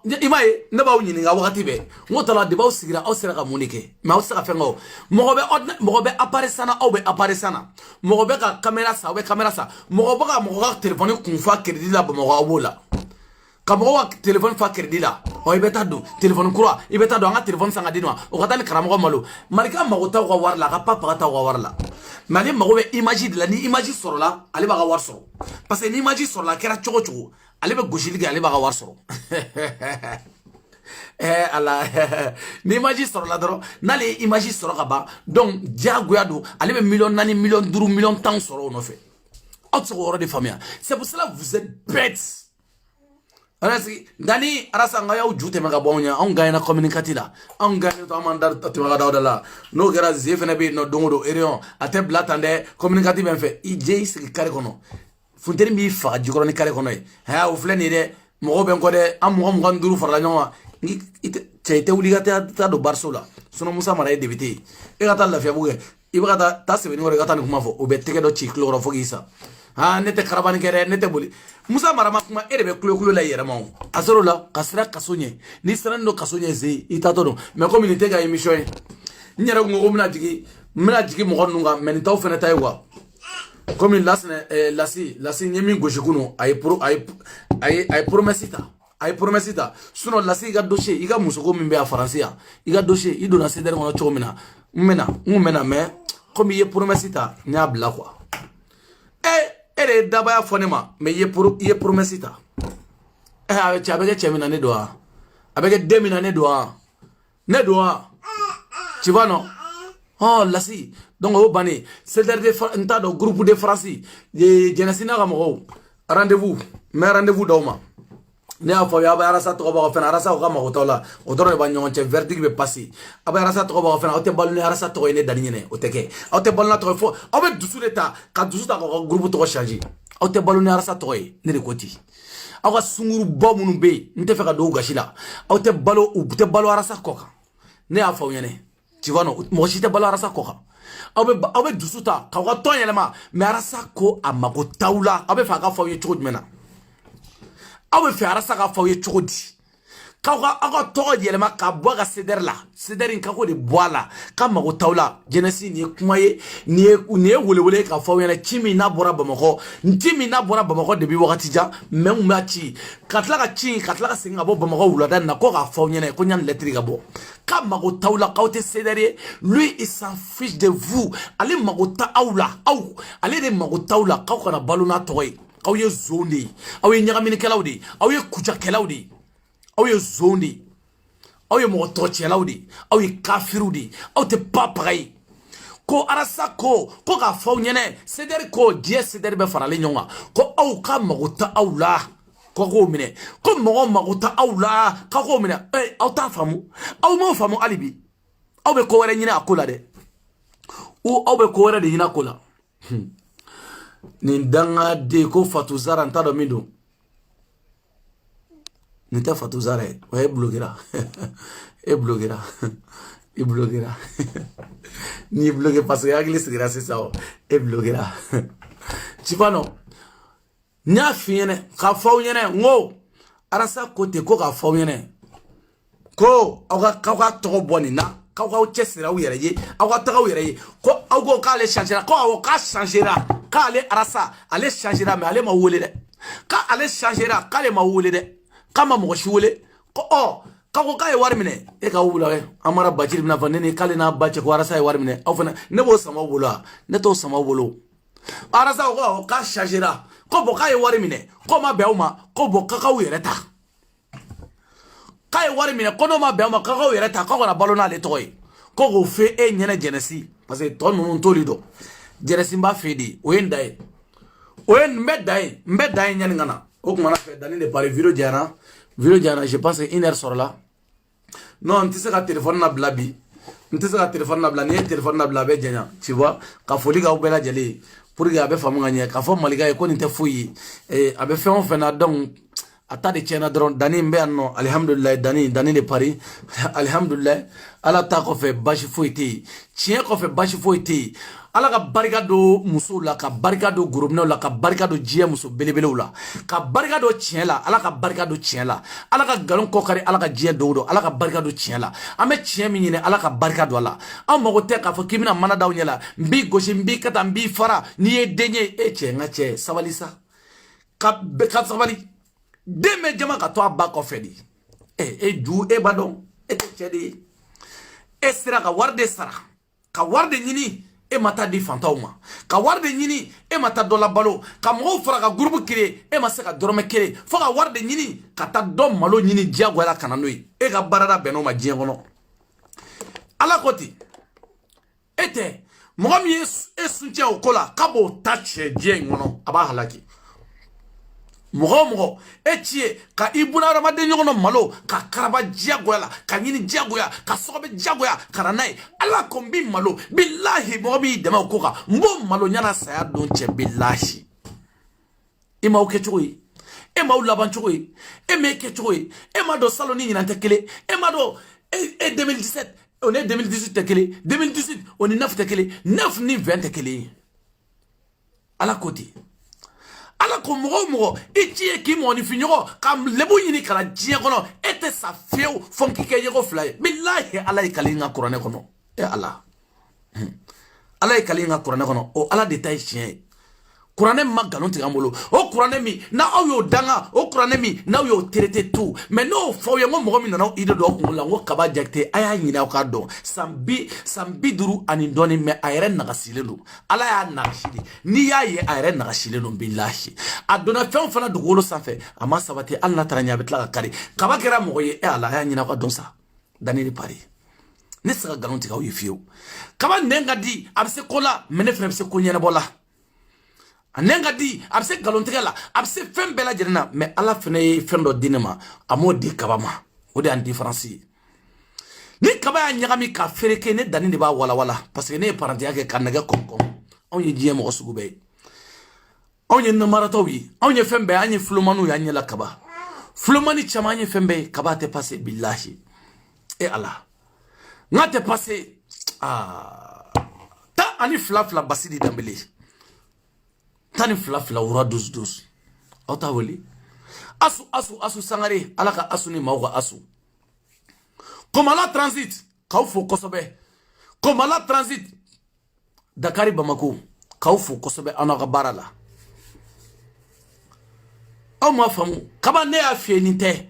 i m'a ye ne b'aw ɲininka wagati bɛɛ n ko tala de b'aw sigira aw sera ka mun de kɛ mais aw tɛ se ka fɛn kɛ o mɔgɔ bɛ appareil san na aw bɛ appareil san na mɔgɔ bɛ ka caméra san aw bɛ caméra san mɔgɔ bɛ ka mɔgɔ ka téléphone kun fa crédit la Bamakɔ aw b'o la ka mɔgɔ ka téléphone fa crédit la i bɛ taa don téléphone kura i bɛ taa don an ka téléphone san ka di ma o ka taa ni karamɔgɔ malo malika mago t'aw ka wari la a ka paga t'aw ka wari la mais ale mago bɛ image de la ni image sɔrɔla ale b'a ka wari sɔrɔ parce que ni image sɔrɔla a kɛra cogo cogo ale bɛ gosili kɛ ale b'a ka wari sɔrɔ ala ni image sɔrɔla dɔrɔn n'ale ye image sɔrɔ ka ban donc diyagoya don ale bɛ miliyɔn 4 miliyɔn 5 miliyɔn 10 sɔrɔ o nɔfɛ aw tɛ se k'o yɔrɔ de faamuya c'est pour cela vous êtes bêtes Dani arasa nga y'aw ju tɛmɛ ka bɔ anw ɲɛ anw gagnera communicati la anw gagné to an m'an da tɛmɛ ka da o de la n'o kɛra ze fɛnɛ bɛ yen nɔ don o don réunion a tɛ bila tan dɛ communicati bɛ n fɛ i jɛ i sigi kare kɔnɔ funteni b'i faga jikɔrɔ ni kare kɔnɔ ye o filɛ nin ye dɛ mɔgɔw bɛ n kɔ dɛ an 25 farala ɲɔgɔn kan cɛ i tɛ wuli ka taa don bariso la sinon Musa Mara ye député ye e ka taa lafiyabugu kɛ i bɛ ka taa sɛbɛnni kɔrɔ i ka taa nin kuma fɔ o bɛ tɛgɛ dɔ ci tulo kɔrɔ fo k'i sa ne tɛ karabani kɛ dɛ ne tɛ boli Musa Mara ma kuma e de bɛ kulo la i yɛrɛ ma o a sɔrɔ o la ka sira kaso ɲɛ n'i sera nin dɔ kaso ɲɛ ze i tatɔ don mais comme nin tɛ ka émission ye n yɛrɛ ko ko n bɛna jigin mɔgɔ ninnu kan mais nin t'aw fɛnɛ ta ye quoi comme lasi n ye min gosi kunu a ye promesse ta a ye promesse ta sinon lasi i ka dossier i ka musoko min bɛ a faransi yan i ka dossier i donna CDR kɔnɔ cogo min na n kun bɛna mais comme i ye promesse ta n y'a bila quoi e de ye dabaya fɔ ne ma mais i ye promesse ta a bɛ kɛ cɛ min na ne don wa a bɛ kɛ den min na ne don wa tu vois non lasi donc o bannen CDR n t'a dɔn groupe de France jɛnɛsi n'a ka mɔgɔw rendez-vous n bɛ rendez-vous d'aw ma ne y'a fɔ a bɛ arasa tɔgɔ bɔ ka fɛnɛ arasa o ka mago t'aw la o dɔrɔn de b'a ɲɔgɔn cɛ verdict bɛ passer a bɛ arasa tɔgɔ bɔ ka fɛnɛ aw tɛ balo ni arasa tɔgɔ ye ne Dani ɲɛnɛ o tɛ kɛ aw tɛ balo n'a tɔgɔ ye fo aw bɛ dusu de ta ka dusu ta k'aw ka groupe tɔgɔ changer aw tɛ balo ni arasa tɔgɔ ye ne de ko ten aw ka sunguruba minnu bɛ yen n tɛ fɛ ka don o gasi la aw tɛ balo arasa kɔ kan ne y'a fɔ aw ɲɛnɛ tu vois non mɔgɔ si tɛ balo arasa kɔ kan aw bɛ dusu ta k'aw ka tɔn yɛlɛma mais arasa ko a mago t'aw la aw bɛ fɛ a ka fɔ aw ye cogo jumɛn na aw bɛ fɛ arasa k'a fɔ aw ye cogo di k'aw ka tɔgɔ yɛlɛma ka bɔ a ka CDR la CDR in kako de bɔ a la k'a mago t'aw la jeunesse nin ye kuma ye nin ye welewele k'a fɔ aw ɲɛna ci min n'a bɔra Bamakɔ depuis wagati jan mais n kun b'a ci ka tila ka segin ka bɔ Bamakɔ wulada nin na ko k'a fɔ aw ɲɛna ko n y'a lettre ka bɔ k'a mago t'aw la k'aw tɛ CDR ye lui il s'en fiche de vous ale mago t'a aw la ale de mago t'aw la k'aw kana balo n'a tɔgɔ ye aw ye zone de ye aw ye ɲagaminikɛlaw de ye aw ye kucakɛlaw de ye aw ye zone de ye aw ye mɔgɔ tɔgɔcɛlaw de ye aw ye kafiriw de ye aw tɛ papaga ye ko arasa ko k'a fɔ aw ɲɛnɛ CDR ko diɲɛ CDR bɛ faralen ɲɔgɔn kan ko aw ka mago t'a aw la k'o minɛ ko mɔgɔ mago t'a aw la k'o minɛ aw t'a faamu aw m'o faamu hali bi aw be ko wɛrɛ ɲini a ko la dɛ ou aw be ko wɛrɛ de ɲini a ko la nin dangaden ko Fatou Zara n t'a dɔn min don nin tɛ Fatou Zara ye wa e bloquera e bloquera i bloquera ni bloqué parce que hakili sigira sisan e bloquera tu vois non nya fiene ka faw ɲɛnɛ ngo arasa kote ko ka faw ɲɛnɛ ko aw ka tɔgɔ bɔ nin na k'aw k'aw cɛsiri aw yɛrɛ ye aw ka taga aw yɛrɛ ye ko aw ko k'ale changera ko awɔ k'a changera k'ale arasa ale changera mais ale ma wele dɛ k'ale changera k'ale ma wele dɛ k'a ma mɔgɔ si wele ko k'a ko k'a ye wari minɛ e ka wula kɛ Amara Bacili bɛna fɔ ne ni k'ale n'a ba cɛ ko arasa ye wari minɛ aw fana ne b'o sama aw bolo wa ne t'o sama aw bolo arasa ko awɔ k'a changera ko bon k'a ye wari minɛ ko ma bɛn aw ma ko bon k'aw yɛrɛ ta k'a ye wari minɛ ko n'o ma bɛn aw ma k'aw yɛrɛ ta k'aw kana balo n'ale tɔgɔ ye ko k'o fɛ e ɲɛnɛ jɛnɛsi parce que tɔ ninnu t'oli dɔn jɛnɛsi n b'a fɛ de o ye n da ye o ye n bɛ da ye ɲani ka na o kumana fɛ danni de pari video jara je pense que 1 heure sɔrɔla non n tɛ se ka téléphone nabila bi n tɛ se ka téléphone nabila n'i ye téléphone nabila a bɛ jɛnya tu vois ka foli k'aw bɛɛ lajɛlen pour que a bɛ faamu ka ɲɛ k'a fɔ malika ye ko nin tɛ foyi ye a bɛ fɛn o fɛn na donc a ta de tiɲɛna dɔrɔn dani n bɛ yan nɔ alihamudulilayi dani de pari alihamudulilayi ala ta kɔfɛ basi foyi tɛ yen tiɲɛ kɔfɛ basi foyi tɛ yen ala ka barika don musow la ka barika don gorobinɛw la ka barika don diɲɛ muso belebelew la ka barika don tiɲɛ la ala ka barika don tiɲɛ la ala ka nkalon kɔkari ala ka diɲɛ dogo don ala ka barika don tiɲɛ la an bɛ tiɲɛ min ɲini ala ka barika don a la an mago tɛ k'a fɔ k'i bɛna mana d'aw ɲɛ la n b'i gosi n b'i kata n b'i fara n'i ye den ye e cɛ n ka cɛ sabali sa ka sabali den bɛ jama ka to a ba kɔfɛ de e ju e b'a dɔn e tɛ cɛ de ye e sera ka wari de sara ka wari de ɲini e ma taa di fantaw ma ka wari de ɲini e ma taa dɔ labalo ka mɔgɔw fara ka groupe créer e ma se ka dɔrɔmɛ kelen fo ka wari de ɲini ka taa dɔ malo ɲini diyagoya ka na n'o ye e ka baarada bɛnn'o ma diɲɛ kɔnɔ ala ko ten e tɛ mɔgɔ min ye e suncɛ o ko la k'a b'o ta cɛ diɲɛ in kɔnɔ a b'a halaki mɔgɔ e ci ye ka i buna hadamaden ɲɔgɔn na malo ka karaba diyagoya la ka ɲini diyagoya ka sɔgɔbɛ diyagoya ka na n'a ye ala ko n bi malo bilahi mɔgɔ b'i dɛmɛ o ko kan n b'o malo ɲana saya don cɛ bilahi i m'aw kɛ cogo ye e m'aw laban cogo ye e m'e kɛ cogo ye e m'a dɔn salon ni ɲinan tɛ kelen e m'a dɔn e 2017 o ni 2018 tɛ kelen 2018 o ni 9 tɛ kelen 9 ni 20 tɛ kelen ye ala ko ten ala ko mɔgɔ i ci ye k'i mɔgɔninfin ɲɔgɔn ka lebu ɲini ka na diɲɛ kɔnɔ e tɛ sa fiyewu fo n k'i kɛ ɲɛgɔ fila ye bilahi ala ye kali n ka kuranɛ kɔnɔ e ala ye kali n ka kuranɛ kɔnɔ o ala de ta ye tiɲɛ ye kuranɛ ma nkalon tigɛ an bolo o kuranɛ min n'aw y'o danga o kuranɛ min n'aw y'o traité tout mais n'o fɔ aw ye n ko mɔgɔ min nana idée dɔ kunkolo la n ko kaba jakite a y'a ɲini aw k'a dɔn san bi duuru ani dɔɔni mais a yɛrɛ nagasilen don ala y'a nagasi de n'i y'a ye a yɛrɛ nagasilen don bilahi a donna fɛn o fɛn na dugukolo sanfɛ a ma sabati hali n'a taara ɲɛ a bɛ tila ka kari kaba kɛra mɔgɔ ye e ala a y'a ɲini aw ka dɔn sa danni de pari ne tɛ se ka nkalon tigɛ aw ye fiyewu kaba nɛn ka di a bɛ se ko la mais ne fana bɛ se ko ɲɛnabɔ la a nɛn ka di a bɛ se nkalontigɛ la a bɛ se fɛn bɛɛ lajɛlen na mais ala fana ye fɛn dɔ di ne ma a m'o di kaba ma o de y'an différence ye ni kaba y'a ɲagami ka fereke ne danni de b'a walawala parce que ne ye parantiya kɛ ka nɛgɛ kɔnkɔn anw ye diɲɛ mɔgɔ sugu bɛɛ ye anw ye namaratɔw ye anw ye fɛn bɛɛ an ye fulomaniw y'an ɲɛla kaba fulomani caman an ye fɛn bɛɛ ye kaba tɛ passe bilahi e ala n ka tɛ passe tan ani fila Basidi Dembele 12 wura 12 aw t'a wele asu sangare ala ka asu ni maaw ka asu Komala Transit k'aw fo kosɛbɛ Komala Transit Dakari Bamako k'aw fo kosɛbɛ an n'aw ka baara la aw m'a faamu kaba ne y'a fiyɛ nin tɛ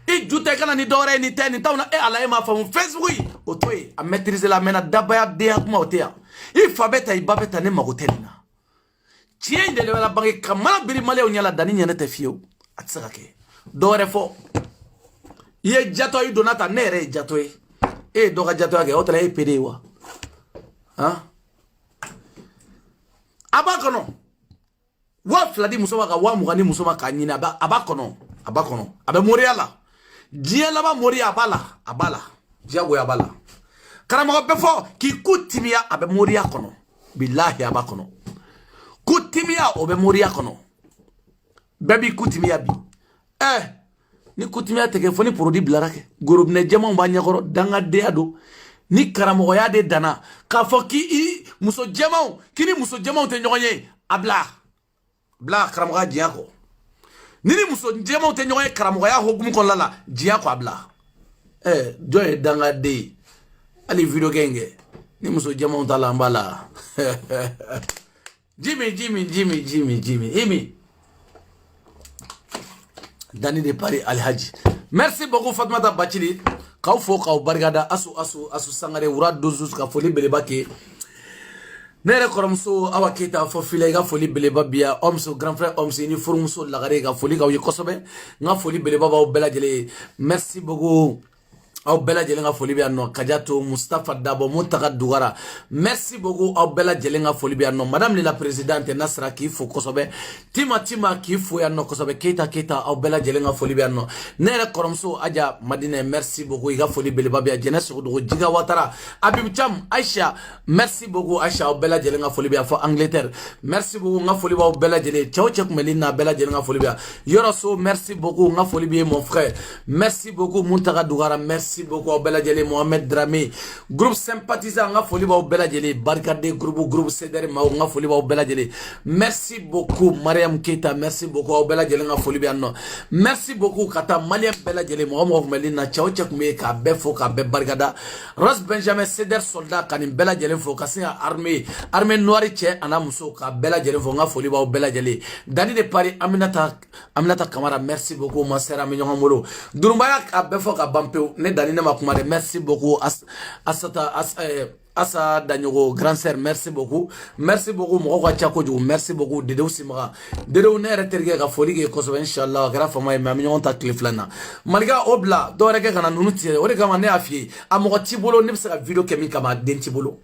i ju tɛ kana ni dɔwɛrɛ ye nin tɛ nin t'aw na e ala e m'a faamu Facebook o to ye a maîtriser la mɛnna dabaya denya kuma o tɛ yan i fa bɛ ta i ba bɛ ta ne mago tɛ nin na tiɲɛ in de la bange ka mana biri maliyɛnw ɲɛ la danni ɲɛnɛ tɛ fiyewu a tɛ se ka kɛ dɔwɛrɛ fɔ i ye jatɔ i donna ta ne yɛrɛ ye jatɔ ye e ye dɔ ka jatɔya kɛ o tɛ e ye pede ye wa a b'a kɔnɔ 2000 di muso ma ka 20 di muso ma k'a ɲini a b'a kɔnɔ a bɛ moriya la diɲɛ laban moriya a b'a la diyagoya a b'a la karamo be fo ki kutimia abe moria kono billahi abakono kutimia obe moria kono baby kutimia bi ni kutimia teke foni produit blarake gorobne jama ba nyakoro danga de ado ni karamo ya de dana ka fo ki muso jama kini muso jama te nyoye abla bla karamo ga jiako nini muso jama te nyoye karamo ya hogum kon lala jiako abla joy danga de ali video genge ni muso jama ta lambala Jimmy Imi Dani de Paris Alhaji. Merci beaucoup Fatmata Bachili. Kau fo kau bargada asu sangare wura dozus ka foli beleba ke. Nere koromso awa kita fo file ga foli beleba bia omso grand frère omso ni furumso lagare ga foli ka yokosobe nga foli beleba ba bela jele. Merci beaucoup. Aw bela jelenga foli bi anno Kajato Mustafa Dabo Muntaka Dugara. Merci beaucoup aw bela jelenga foli bi anno madame la présidente Nasra ki fo kosobe tima ki fo yanno kosobe Keita aw bela jelenga foli bi anno nere koromso aja Madina merci beaucoup iga foli bele babia jeunesse do jiga watara Abib Cham Aisha merci beaucoup Aisha aw bela jelenga foli bi fo Angleterre merci beaucoup nga foli ba bela jele ciao check Melina bela jelenga foli bi Yoroso merci beaucoup nga foli bi mon frère merci beaucoup Muntaka Dugara merci beaucoup Bella Djele Mohamed Dramé groupe sympathisant nga foli ba Bella Djele barkade groupe Cedar ma nga foli ba Bella Djele merci beaucoup Mariam Keita merci beaucoup Bella Djele nga foli bi anno merci beaucoup kata Malien Bella Djele Mohamed Melina ciao check me ka befo ka be bargada Ros Benjamin Cedar soldat kanim Bella Djele fo kasia armée noire che ana muso ka Bella Djele fo nga foli ba Bella Djele Dani de Paris Aminata Kamara merci beaucoup ma sœur ami nyongolo Durumbaya ka befo ka bampeu ne Dani ne makumare merci beaucoup Asa Danyogo grand sœur merci beaucoup moko kwa chako ju merci beaucoup Dedeu Simara Dedeu ne reterge ka foli ke koso inshallah gra fama ma minyon ta cliflana malga obla do rege kana nunuti o rega ma ne afie amogo tibolo ne bisa video kemi kama dentibolo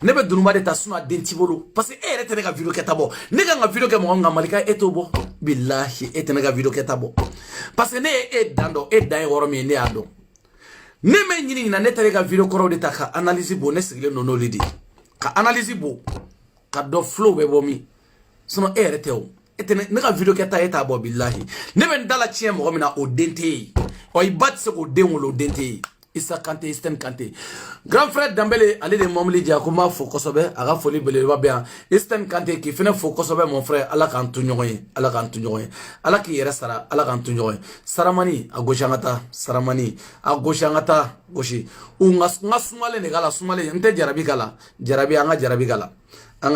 ne be dunuma de ta suna dentibolo parce que e reterge ka video ketabo ne ga video ke mo nga malika etobo billahi etene ga video ketabo parce que ne e dando e dai woro mi ne ado ne me nyini na netare ka video koro de ta ka analyse bo ne sigile no no lidi ka analyse bo ka do flow be bo mi sono reteo etene ne ka video keta eta bo billahi ne ben dala chie mo mi na o dente o ibat se ko den wo dente Issa Kanté Eastern Kanté grand frère Dambele ali de momli dia kuma fo kosobe aga foli bele ba bien Eastern Kanté ki fene fo kosobe mon frère ala kan tunyoy ala ki yera sara ala kan tunyoy saramani agoshangata saramani agoshangata goshi ungas ngasumale ne gala sumale nte jarabi gala jarabi anga jarabi gala